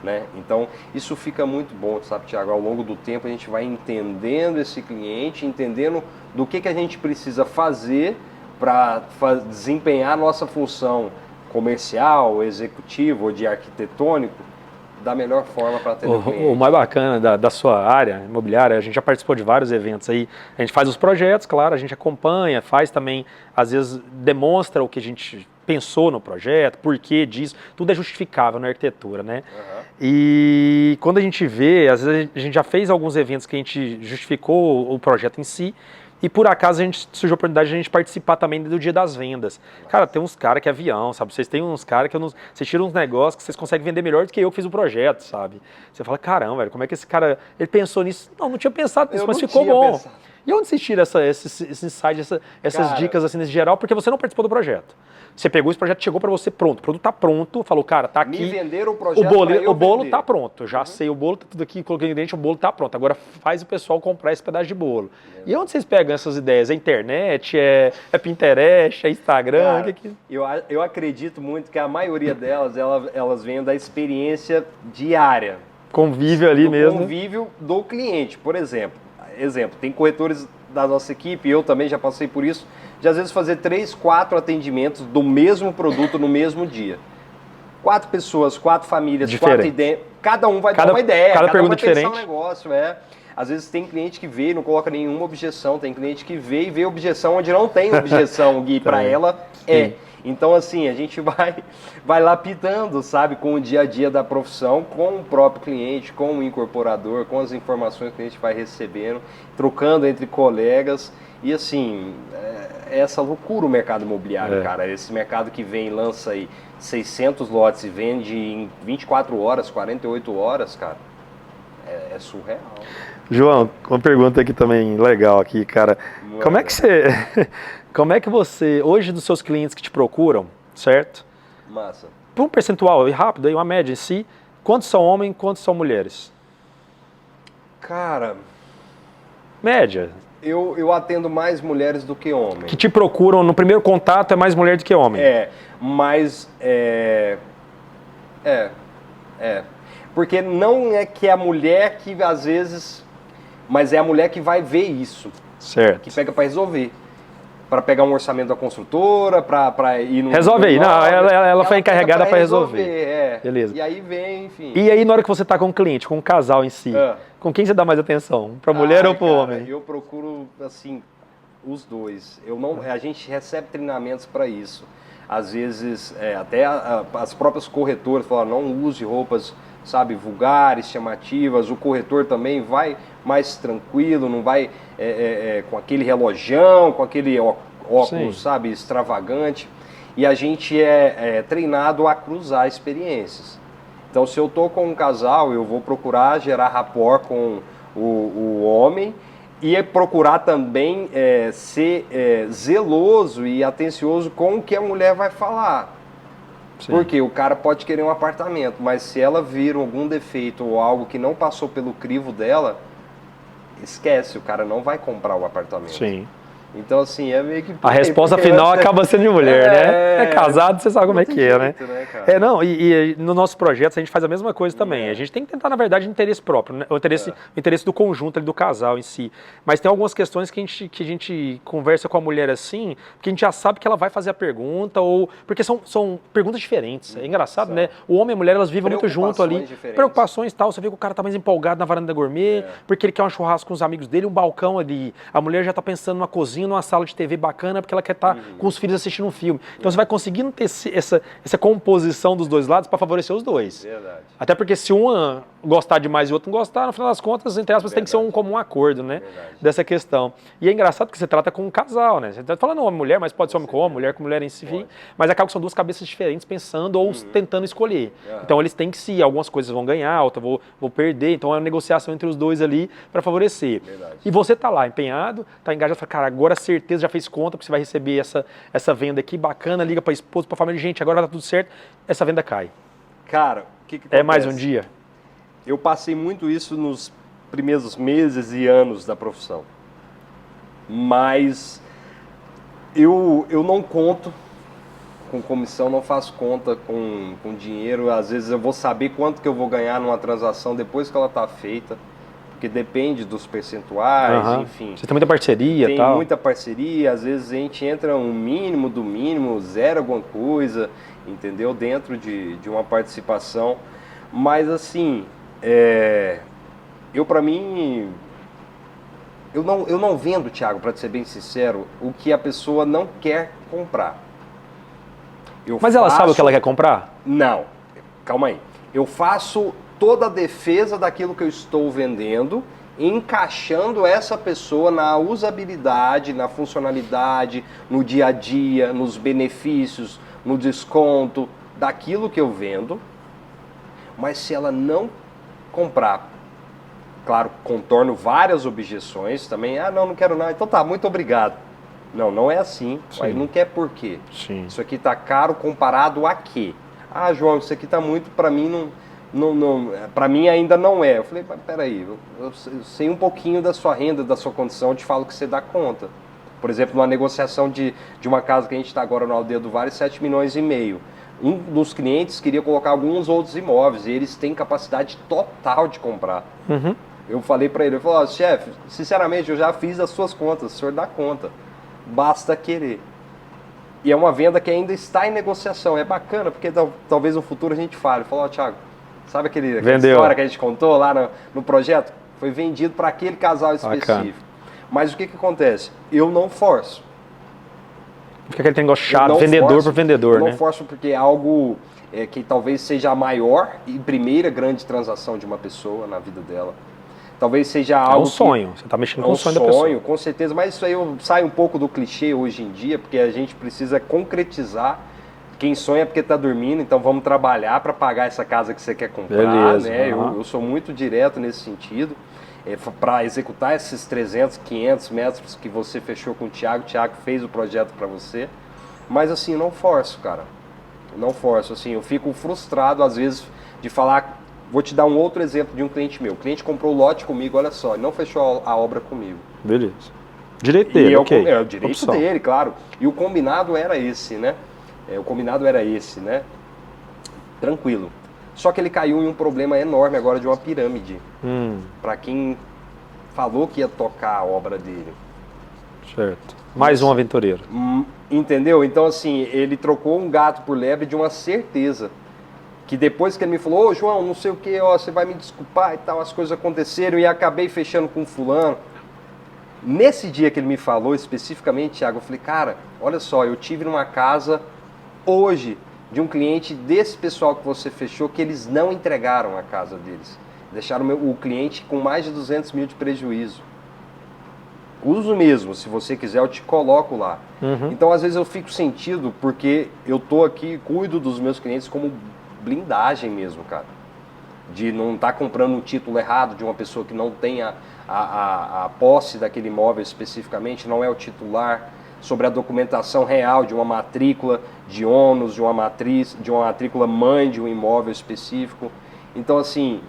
Né? Então, isso fica muito bom, sabe, Thiago? Ao longo do tempo a gente vai entendendo esse cliente, entendendo do que a gente precisa fazer para desempenhar a nossa função comercial, executivo ou de arquitetônico da melhor forma para atender o cliente. O mais bacana da sua área imobiliária, a gente já participou de vários eventos aí, a gente faz os projetos, claro, a gente acompanha, faz também, às vezes demonstra o que a gente pensou no projeto, por que disso, tudo é justificável na arquitetura, né? E quando a gente vê, às vezes a gente já fez alguns eventos que a gente justificou o projeto em si, e por acaso a gente surgiu a oportunidade de a gente participar também do dia das vendas. Cara, tem uns caras que é avião, sabe? Vocês têm uns caras que vocês tiram uns negócios que vocês conseguem vender melhor do que eu que fiz o projeto, sabe? Você fala, caramba, velho, como é que esse cara, ele pensou nisso? Não tinha pensado nisso, mas ficou bom. E onde vocês tiram esse insight, essas dicas assim nesse geral? Porque você não participou do projeto. Você pegou esse projeto, chegou para você pronto. O produto tá pronto, falou, cara, tá aqui. Me venderam o projeto o bolo tá pronto. Já sei, o bolo tá tudo aqui, coloquei no ingrediente, o bolo tá pronto. Agora faz o pessoal comprar esse pedaço de bolo. E onde vocês pegam essas ideias? É internet? É Pinterest? É Instagram? Cara, eu acredito muito que a maioria delas, elas vêm da experiência diária. Convívio ali mesmo. Convívio do cliente, por exemplo. Tem corretores da nossa equipe, eu também já passei por isso, de às vezes fazer 3, 4 atendimentos do mesmo produto no mesmo dia. 4 pessoas, 4 famílias, diferente. 4 ideias, cada um vai dar uma ideia, cada pergunta um vai diferente. pensar um negócio, Às vezes tem cliente que vê e não coloca nenhuma objeção, tem cliente que vê e vê objeção onde não tem objeção, Gui, para ela é. Então, assim, a gente vai lapidando, sabe, com o dia a dia da profissão, com o próprio cliente, com o incorporador, com as informações que a gente vai recebendo, trocando entre colegas. E, assim, é essa loucura o mercado imobiliário, cara. Esse mercado que vem e lança aí 600 lotes e vende em 24 horas, 48 horas, cara, é surreal. João, uma pergunta aqui também legal aqui, cara. Como é que você, hoje dos seus clientes que te procuram, certo? Massa. Por um percentual rápido, aí uma média em si, quantos são homens, quantos são mulheres? Cara... Média. Eu atendo mais mulheres do que homens. Que te procuram no primeiro contato é mais mulher do que homem. Mas porque não é que é a mulher que às vezes, mas é a mulher que vai ver isso. Certo. Que pega para resolver. Para pegar um orçamento da construtora, para ir no... Resolve aí. Não, ela foi encarregada para resolver. Beleza. E aí vem, enfim. E aí na hora que você tá com o cliente, com o casal em si, com quem você dá mais atenção? Para mulher ou para o homem? Eu procuro, assim, os dois. A gente recebe treinamentos para isso. Às vezes, até as próprias corretoras falam, não use roupas, sabe, vulgares, chamativas. O corretor também vai mais tranquilo, não vai com aquele relojão, com aquele óculos, sabe, extravagante. E a gente é treinado a cruzar experiências. Então, se eu estou com um casal, eu vou procurar gerar rapport com o homem e procurar também ser zeloso e atencioso com o que a mulher vai falar. Sim. Porque o cara pode querer um apartamento, mas se ela vir algum defeito ou algo que não passou pelo crivo dela, esquece, o cara não vai comprar o apartamento. Sim. Então, assim, é meio que... A resposta final acaba sendo de mulher, né? É casado, você sabe como é que é, né? Cara? Não, e no nosso projeto a gente faz a mesma coisa também. A gente tem que tentar, na verdade, interesse próprio, né? O interesse do conjunto ali, do casal em si. Mas tem algumas questões que a gente conversa com a mulher assim, porque a gente já sabe que ela vai fazer a pergunta, ou porque são perguntas diferentes. É engraçado, né? O homem e a mulher, elas vivem muito junto ali. Diferentes. Preocupações e tal. Você vê que o cara tá mais empolgado na varanda gourmet, porque ele quer um churrasco com os amigos dele, um balcão ali. A mulher já tá pensando numa cozinha, numa sala de TV bacana, porque ela quer estar com os filhos assistindo um filme. Então você vai conseguindo ter essa composição dos dois lados para favorecer os dois. Verdade. Até porque se uma gostar demais e o outro não gostar, no final das contas, entre aspas, tem que ser um comum acordo, né? Dessa questão. E é engraçado que você trata com um casal, né? Você tá falando homem-mulher, mas pode ser homem com homem, mulher com mulher em si. Mas acaba que são duas cabeças diferentes pensando ou tentando escolher. Então eles têm que se, algumas coisas vão ganhar, outras vou perder. Então é uma negociação entre os dois ali para favorecer. Verdade. E você tá lá empenhado, tá engajado, fala, cara, agora certeza já fez conta, porque você vai receber essa venda aqui bacana, liga para esposa, para família, gente, agora tá tudo certo, essa venda cai. Cara, o que acontece? É mais um dia? Eu passei muito isso nos primeiros meses e anos da profissão. Mas eu não conto com comissão, não faço conta com dinheiro. Às vezes eu vou saber quanto que eu vou ganhar numa transação depois que ela está feita. Porque depende dos percentuais, enfim. Você tem muita parceria e tal? Tem muita parceria, às vezes a gente entra um mínimo do mínimo, zero alguma coisa, entendeu? Dentro de uma participação. Mas assim, pra mim, eu não vendo, Thiago, para ser bem sincero, o que a pessoa não quer comprar. Mas ela sabe o que ela quer comprar? Não, calma aí. Eu faço toda a defesa daquilo que eu estou vendendo, encaixando essa pessoa na usabilidade, na funcionalidade, no dia a dia, nos benefícios, no desconto daquilo que eu vendo. Mas se ela não comprar, claro, contorno várias objeções também. Não quero não. Então tá, muito obrigado. Não é assim. Aí não quer por quê? Sim. Isso aqui tá caro comparado a quê? João, isso aqui tá muito, para mim para mim ainda não é. Eu falei, peraí, eu sei um pouquinho da sua renda, da sua condição, eu te falo que você dá conta. Por exemplo, numa negociação de uma casa que a gente está agora no Aldeia do Vale, 7,5 milhões. Um dos clientes queria colocar alguns outros imóveis e eles têm capacidade total de comprar. Eu falei para ele, eu falei, chefe, sinceramente, eu já fiz as suas contas, o senhor dá conta, basta querer. E é uma venda que ainda está em negociação, é bacana, porque talvez no futuro a gente fale, falou, Thiago, sabe aquela história que a gente contou lá no projeto? Foi vendido para aquele casal específico. Bacana. Mas o que acontece? Eu não forço. Fica aquele negócio chato, vendedor por vendedor, né? Eu não forço porque é algo que talvez seja a maior e primeira grande transação de uma pessoa na vida dela. Talvez seja algo... É um sonho, você está mexendo com o sonho da pessoa. É um sonho, com certeza. Mas isso aí sai um pouco do clichê hoje em dia, porque a gente precisa concretizar. Quem sonha é porque está dormindo, então vamos trabalhar para pagar essa casa que você quer comprar. Beleza, né? Eu sou muito direto nesse sentido. Para executar esses 300, 500 metros que você fechou com o Thiago fez o projeto para você. Mas assim, não forço, cara. Não forço. Assim, eu fico frustrado às vezes de falar... Vou te dar um outro exemplo de um cliente meu. O cliente comprou o lote comigo, olha só, ele não fechou a obra comigo. Beleza. Direito dele, ok. É o direito dele, claro. E o combinado era esse, né? Tranquilo. Só que ele caiu em um problema enorme agora de uma pirâmide. Para quem falou que ia tocar a obra dele. Certo. Mais um aventureiro. Entendeu? Então, assim, ele trocou um gato por lebre de uma certeza. Que depois que ele me falou, João, não sei o que, você vai me desculpar e tal, as coisas aconteceram e acabei fechando com fulano. Nesse dia que ele me falou especificamente, Thiago, eu falei, cara, olha só, eu tive numa casa hoje de um cliente desse pessoal que você fechou que eles não entregaram a casa deles. Deixaram o cliente com mais de 200 mil de prejuízo. Uso mesmo, se você quiser eu te coloco lá. Então às vezes eu fico sentido porque eu tô aqui, cuido dos meus clientes como blindagem mesmo, cara. De não estar comprando um título errado de uma pessoa que não tem a posse daquele imóvel especificamente, não é o titular, sobre a documentação real de uma matrícula de ônus, de uma matrícula mãe de um imóvel específico. Então, assim,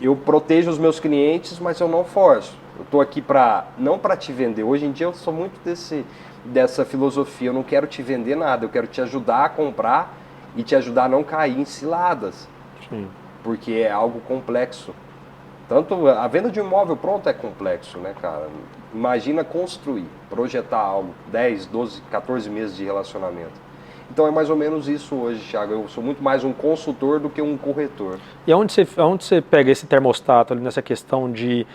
eu protejo os meus clientes, mas eu não forço. Eu estou aqui não para te vender. Hoje em dia eu sou muito dessa filosofia. Eu não quero te vender nada, eu quero te ajudar a comprar e te ajudar a não cair em ciladas. Sim. Porque é algo complexo. Tanto a venda de um imóvel pronto é complexo, né, cara? Imagina construir, projetar algo, 10, 12, 14 meses de relacionamento. Então é mais ou menos isso hoje, Thiago. Eu sou muito mais um consultor do que um corretor. E aonde você pega esse termostato ali nessa questão de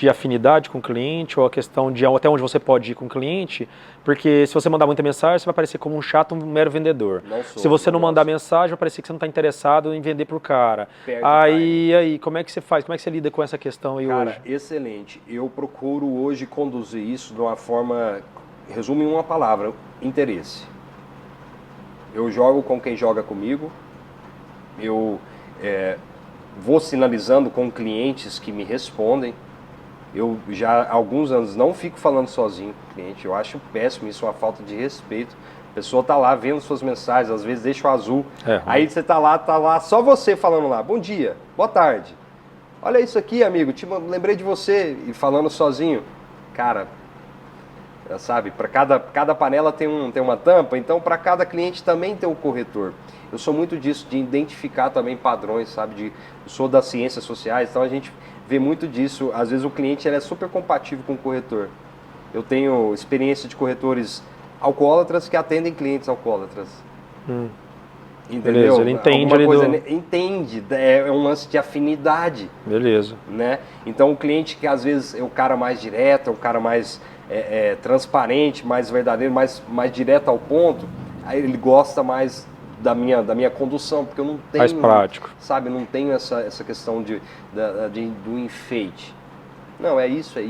afinidade com o cliente, ou a questão de até onde você pode ir com o cliente? Porque se você mandar muita mensagem, você vai parecer como um chato, um mero vendedor. Se você não mandar mensagem, vai parecer que você não está interessado em vender para o cara. Aí, como é que você faz? Como é que você lida com essa questão aí hoje? Cara, excelente. Eu procuro hoje conduzir isso de uma forma, resumo em uma palavra, interesse. Eu jogo com quem joga comigo, eu vou sinalizando com clientes que me respondem. Eu já há alguns anos não fico falando sozinho com o cliente, eu acho péssimo, isso é uma falta de respeito. A pessoa tá lá vendo suas mensagens, às vezes deixa o azul, aí você tá lá só você falando lá, bom dia, boa tarde. Olha isso aqui, amigo, lembrei de você, e falando sozinho. Cara, sabe, para cada panela tem uma tampa, então para cada cliente também tem um corretor. Eu sou muito disso, de identificar também padrões, sabe, eu sou das ciências sociais, então a gente vê muito disso. Às vezes o cliente ele é super compatível com o corretor. Eu tenho experiência de corretores alcoólatras que atendem clientes alcoólatras. Entendeu? Beleza, ele entende. Entende, é um lance de afinidade. Beleza. Né? Então o cliente que às vezes é o cara mais direto, é o cara mais transparente, mais verdadeiro, mais direto ao ponto, aí ele gosta mais da minha condução, porque eu não tenho... Mais prático. Sabe, não tenho essa questão do enfeite. Não, é isso,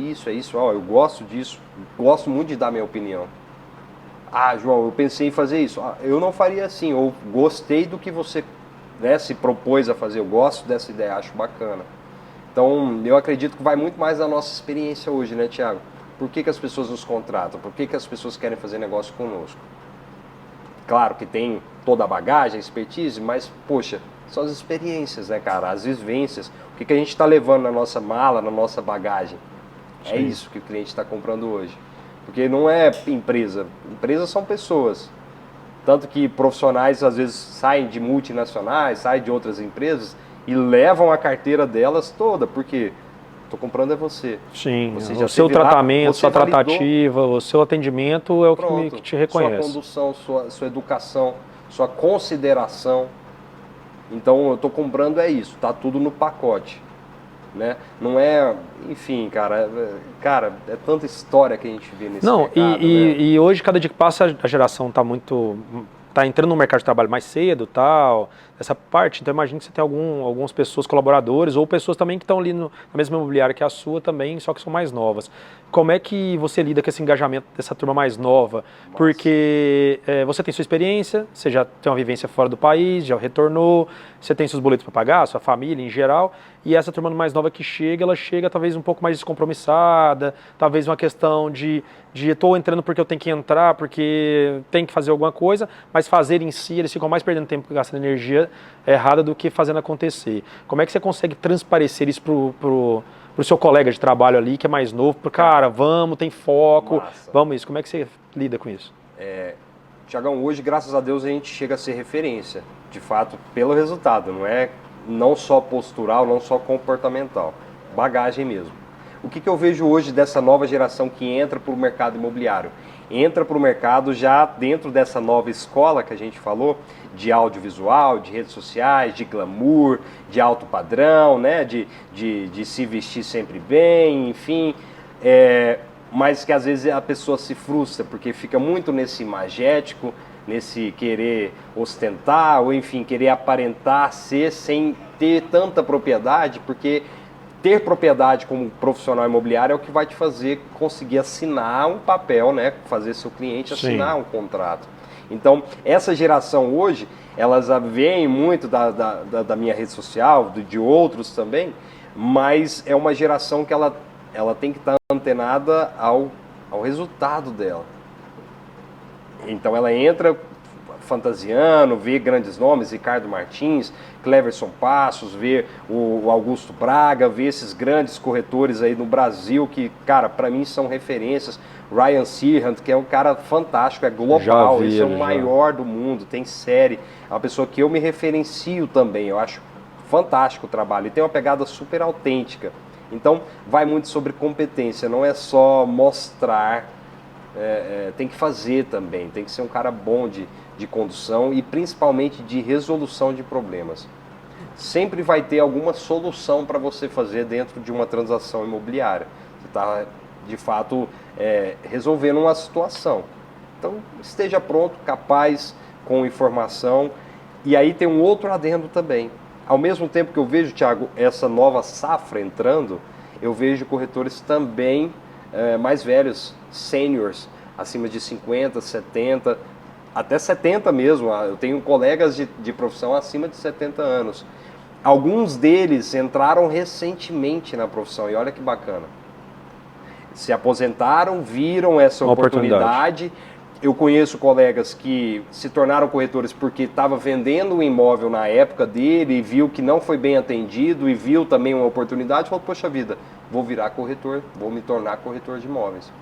ó, eu gosto disso, gosto muito de dar minha opinião. Ah, João, eu pensei em fazer isso. Ah, eu não faria assim, ou gostei do que você se propôs a fazer, eu gosto dessa ideia, acho bacana. Então, eu acredito que vai muito mais da nossa experiência hoje, né, Thiago? Por que as pessoas nos contratam? Por que as pessoas querem fazer negócio conosco? Claro que tem toda a bagagem, a expertise, mas, poxa, são as experiências, né, cara? As vivências. O que a gente está levando na nossa mala, na nossa bagagem? Sim. É isso que o cliente está comprando hoje. Porque não é empresa. Empresas são pessoas. Tanto que profissionais, às vezes, saem de multinacionais, saem de outras empresas e levam a carteira delas toda, porque estou comprando é você. Sim, o seu tratamento, sua tratativa, o seu atendimento é o que te reconhece. Sua condução, sua educação, sua consideração. Então, eu estou comprando é isso, está tudo no pacote. Né? Não é, enfim, cara, é tanta história que a gente vê nesse mercado. E hoje, cada dia que passa, a geração está entrando no mercado de trabalho mais cedo, tal, essa parte. Então, imagino que você tem algumas pessoas, colaboradores, ou pessoas também que estão ali na mesma imobiliária que a sua também, só que são mais novas. Como é que você lida com esse engajamento dessa turma mais nova? Nossa. Porque você tem sua experiência, você já tem uma vivência fora do país, já retornou, você tem seus boletos para pagar, sua família em geral, e essa turma mais nova que chega, ela chega talvez um pouco mais descompromissada, talvez uma questão de estou entrando porque eu tenho que entrar, porque tem que fazer alguma coisa, mas fazer em si, eles ficam mais perdendo tempo gastando energia errada do que fazendo acontecer. Como é que você consegue transparecer isso pro seu colega de trabalho ali, que é mais novo, cara, vamos, tem foco, massa. Vamos isso. Como é que você lida com isso? Tiagão, hoje, graças a Deus, a gente chega a ser referência, de fato, pelo resultado, não só postural, não só comportamental, bagagem mesmo. O que eu vejo hoje dessa nova geração que entra para o mercado imobiliário? Entra para o mercado já dentro dessa nova escola que a gente falou, de audiovisual, de redes sociais, de glamour, de alto padrão, né? de se vestir sempre bem, enfim, mas que às vezes a pessoa se frustra, porque fica muito nesse imagético, nesse querer ostentar, ou enfim, querer aparentar ser sem ter tanta propriedade, porque ter propriedade como profissional imobiliário é o que vai te fazer conseguir assinar um papel, né? Fazer seu cliente assinar um contrato. Então, essa geração hoje, elas veem muito da minha rede social, de outros também, mas é uma geração que ela tem que estar antenada ao resultado dela. Então, ela entra, fantasiando, ver grandes nomes, Ricardo Martins, Cleverson Passos, ver o Augusto Braga, ver esses grandes corretores aí no Brasil que, cara, para mim são referências. Ryan Searhunt, que é um cara fantástico, é global, esse é o maior do mundo, tem série, é uma pessoa que eu me referencio também, eu acho fantástico o trabalho e tem uma pegada super autêntica. Então, vai muito sobre competência, não é só mostrar, tem que fazer também, tem que ser um cara bom de condução e principalmente de resolução de problemas. Sempre vai ter alguma solução para você fazer dentro de uma transação imobiliária. Você está, de fato, resolvendo uma situação. Então, esteja pronto, capaz, com informação. E aí tem um outro adendo também. Ao mesmo tempo que eu vejo, Thiago, essa nova safra entrando, eu vejo corretores também mais velhos, seniors, acima de 50, 70, até 70 mesmo. Eu tenho colegas de profissão acima de 70 anos. Alguns deles entraram recentemente na profissão e olha que bacana. Se aposentaram, viram essa oportunidade. Eu conheço colegas que se tornaram corretores porque estava vendendo um imóvel na época dele e viu que não foi bem atendido e viu também uma oportunidade e falou, poxa vida, vou virar corretor, vou me tornar corretor de imóveis.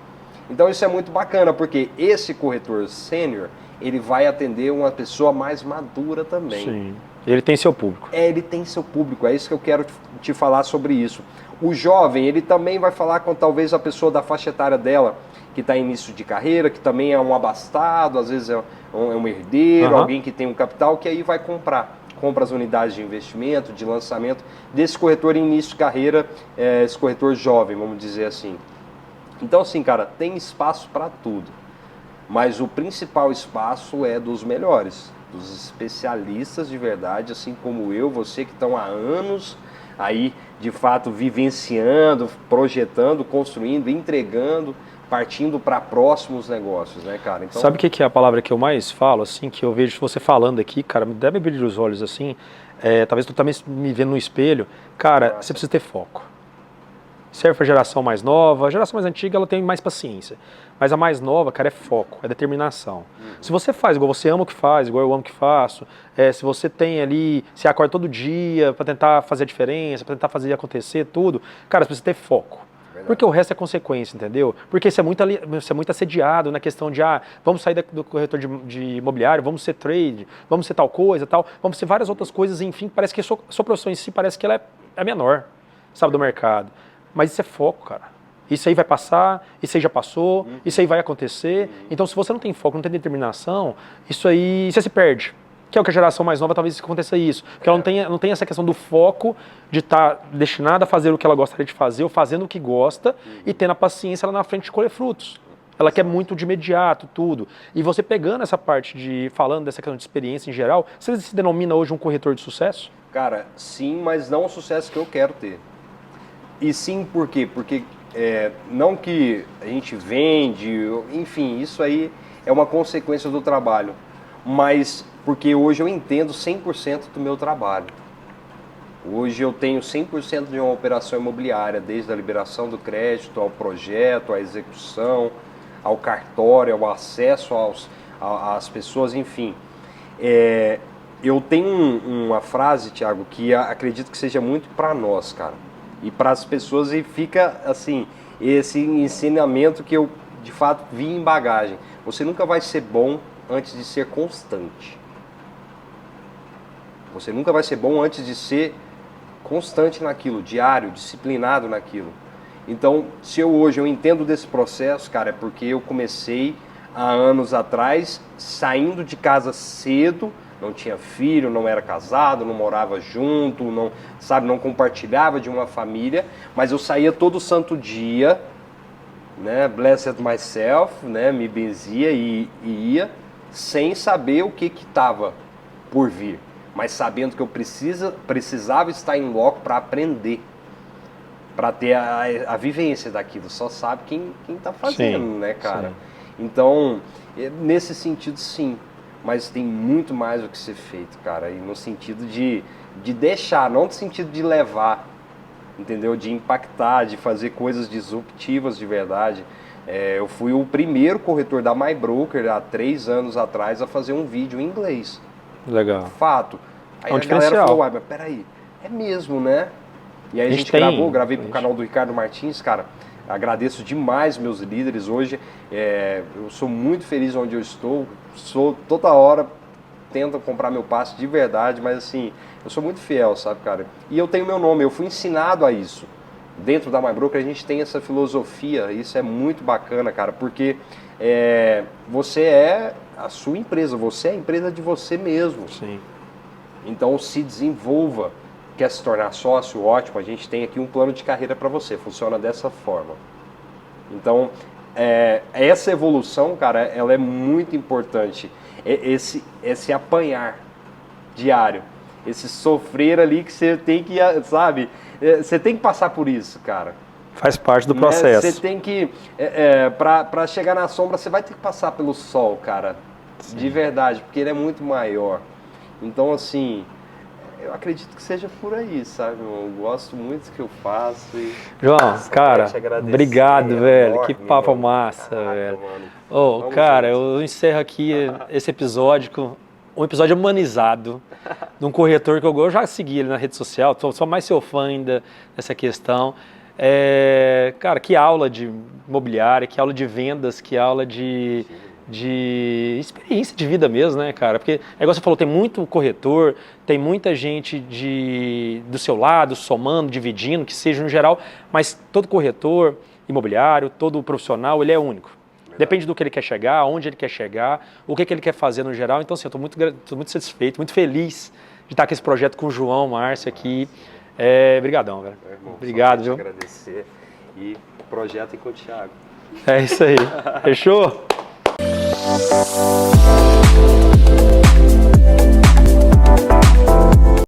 Então isso é muito bacana porque esse corretor sênior, ele vai atender uma pessoa mais madura também. Sim, ele tem seu público. Ele tem seu público, é isso que eu quero te falar sobre isso. O jovem, ele também vai falar com talvez a pessoa da faixa etária dela, que está em início de carreira, que também é um abastado, às vezes é um herdeiro, alguém que tem um capital, que aí vai comprar. Compra as unidades de investimento, de lançamento, desse corretor em início de carreira, esse corretor jovem, vamos dizer assim. Então assim, cara, tem espaço para tudo. Mas o principal espaço é dos melhores, dos especialistas de verdade, assim como eu, você que estão há anos aí, de fato, vivenciando, projetando, construindo, entregando, partindo para próximos negócios, né, cara? Então... Sabe o que é a palavra que eu mais falo, assim, que eu vejo você falando aqui, cara, me deve abrir os olhos, assim, talvez tu também me vendo no espelho, cara, você precisa ter foco. Serve para a geração mais nova, a geração mais antiga ela tem mais paciência, mas a mais nova, cara, é foco, é determinação. Se você faz igual você ama o que faz, igual eu amo o que faço, se você tem ali, se acorda todo dia para tentar fazer a diferença, para tentar fazer acontecer tudo, cara, você precisa ter foco. Porque o resto é consequência, entendeu? Porque você é muito assediado na questão de, vamos sair do corretor de imobiliário, vamos ser trade, vamos ser tal coisa, tal, vamos ser várias outras coisas, enfim, parece que a sua profissão em si parece que ela é menor, sabe, do mercado. Mas isso é foco, cara. Isso aí vai passar, isso aí já passou, isso aí vai acontecer. Então, se você não tem foco, não tem determinação, isso aí, você se perde. Que é o que a geração mais nova talvez aconteça isso. Porque ela não tem essa questão do foco de estar destinada a fazer o que ela gostaria de fazer, ou fazendo o que gosta, e tendo a paciência lá na frente de colher frutos. Ela quer muito de imediato, tudo. E você pegando essa parte falando dessa questão de experiência em geral, você se denomina hoje um corretor de sucesso? Cara, sim, mas não o sucesso que eu quero ter. E sim, por quê? Porque não que a gente vende, enfim, isso aí é uma consequência do trabalho. Mas porque hoje eu entendo 100% do meu trabalho. Hoje eu tenho 100% de uma operação imobiliária, desde a liberação do crédito, ao projeto, à execução, ao cartório, ao acesso às pessoas, enfim. Eu tenho uma frase, Thiago, que acredito que seja muito para nós, cara. E para as pessoas, e fica assim, esse ensinamento que eu de fato vi em bagagem. Você nunca vai ser bom antes de ser constante. Você nunca vai ser bom antes de ser constante naquilo, diário, disciplinado naquilo. Então, se hoje eu entendo desse processo, cara, é porque eu comecei há anos atrás, saindo de casa cedo, não tinha filho, não era casado, não morava junto, não compartilhava de uma família, mas eu saía todo santo dia, né, blessed myself, né, me benzia e ia, sem saber o que estava por vir, mas sabendo que eu precisava estar em loco para aprender, para ter a vivência daquilo. Só sabe quem está fazendo, sim, né, cara? Sim. Então, nesse sentido, sim. Mas tem muito mais o que ser feito, cara. E no sentido de deixar, não no sentido de levar, entendeu? De impactar, de fazer coisas disruptivas de verdade. Eu fui o primeiro corretor da MyBroker há 3 anos atrás a fazer um vídeo em inglês. Legal. Fato. Aí É um a galera diferencial. falou, uai, mas peraí, é mesmo, né? E aí a gente gravei pro canal do Ricardo Martins, cara. Agradeço demais meus líderes hoje. Eu sou muito feliz onde eu estou. Toda hora tento comprar meu passe de verdade, mas assim, eu sou muito fiel, sabe, cara? E eu tenho meu nome, eu fui ensinado a isso. Dentro da MyBroker a gente tem essa filosofia, isso é muito bacana, cara, porque você é a sua empresa, você é a empresa de você mesmo. Sim. Então se desenvolva. Quer se tornar sócio? Ótimo, a gente tem aqui um plano de carreira para você, funciona dessa forma. Então, essa evolução, cara, ela é muito importante. Esse apanhar diário, esse sofrer ali que você tem que, sabe, você tem que passar por isso, cara. Faz parte do processo. Você tem que, para chegar na sombra, você vai ter que passar pelo sol, cara, Sim. De verdade, porque ele é muito maior. Então, assim... Eu acredito que seja por aí, sabe? Eu gosto muito do que eu faço. João, cara, obrigado, velho. Que papo massa, velho. Cara, eu encerro aqui esse episódio, um episódio humanizado, de um corretor que eu já segui ele na rede social, sou mais seu fã ainda nessa questão. Cara, que aula de imobiliária, que aula de vendas, que aula de experiência de vida mesmo, né, cara? Porque, igual você falou, tem muito corretor, tem muita gente do seu lado, somando, dividindo, que seja no geral, mas todo corretor imobiliário, todo profissional, ele é único. Depende do que ele quer chegar, onde ele quer chegar, o que ele quer fazer no geral. Então, assim, eu tô muito satisfeito, muito feliz de estar com esse projeto com o João, Márcio aqui. Obrigadão, velho. Obrigado, viu? Agradecer. E o projeto com o Thiago. É isso aí. Fechou?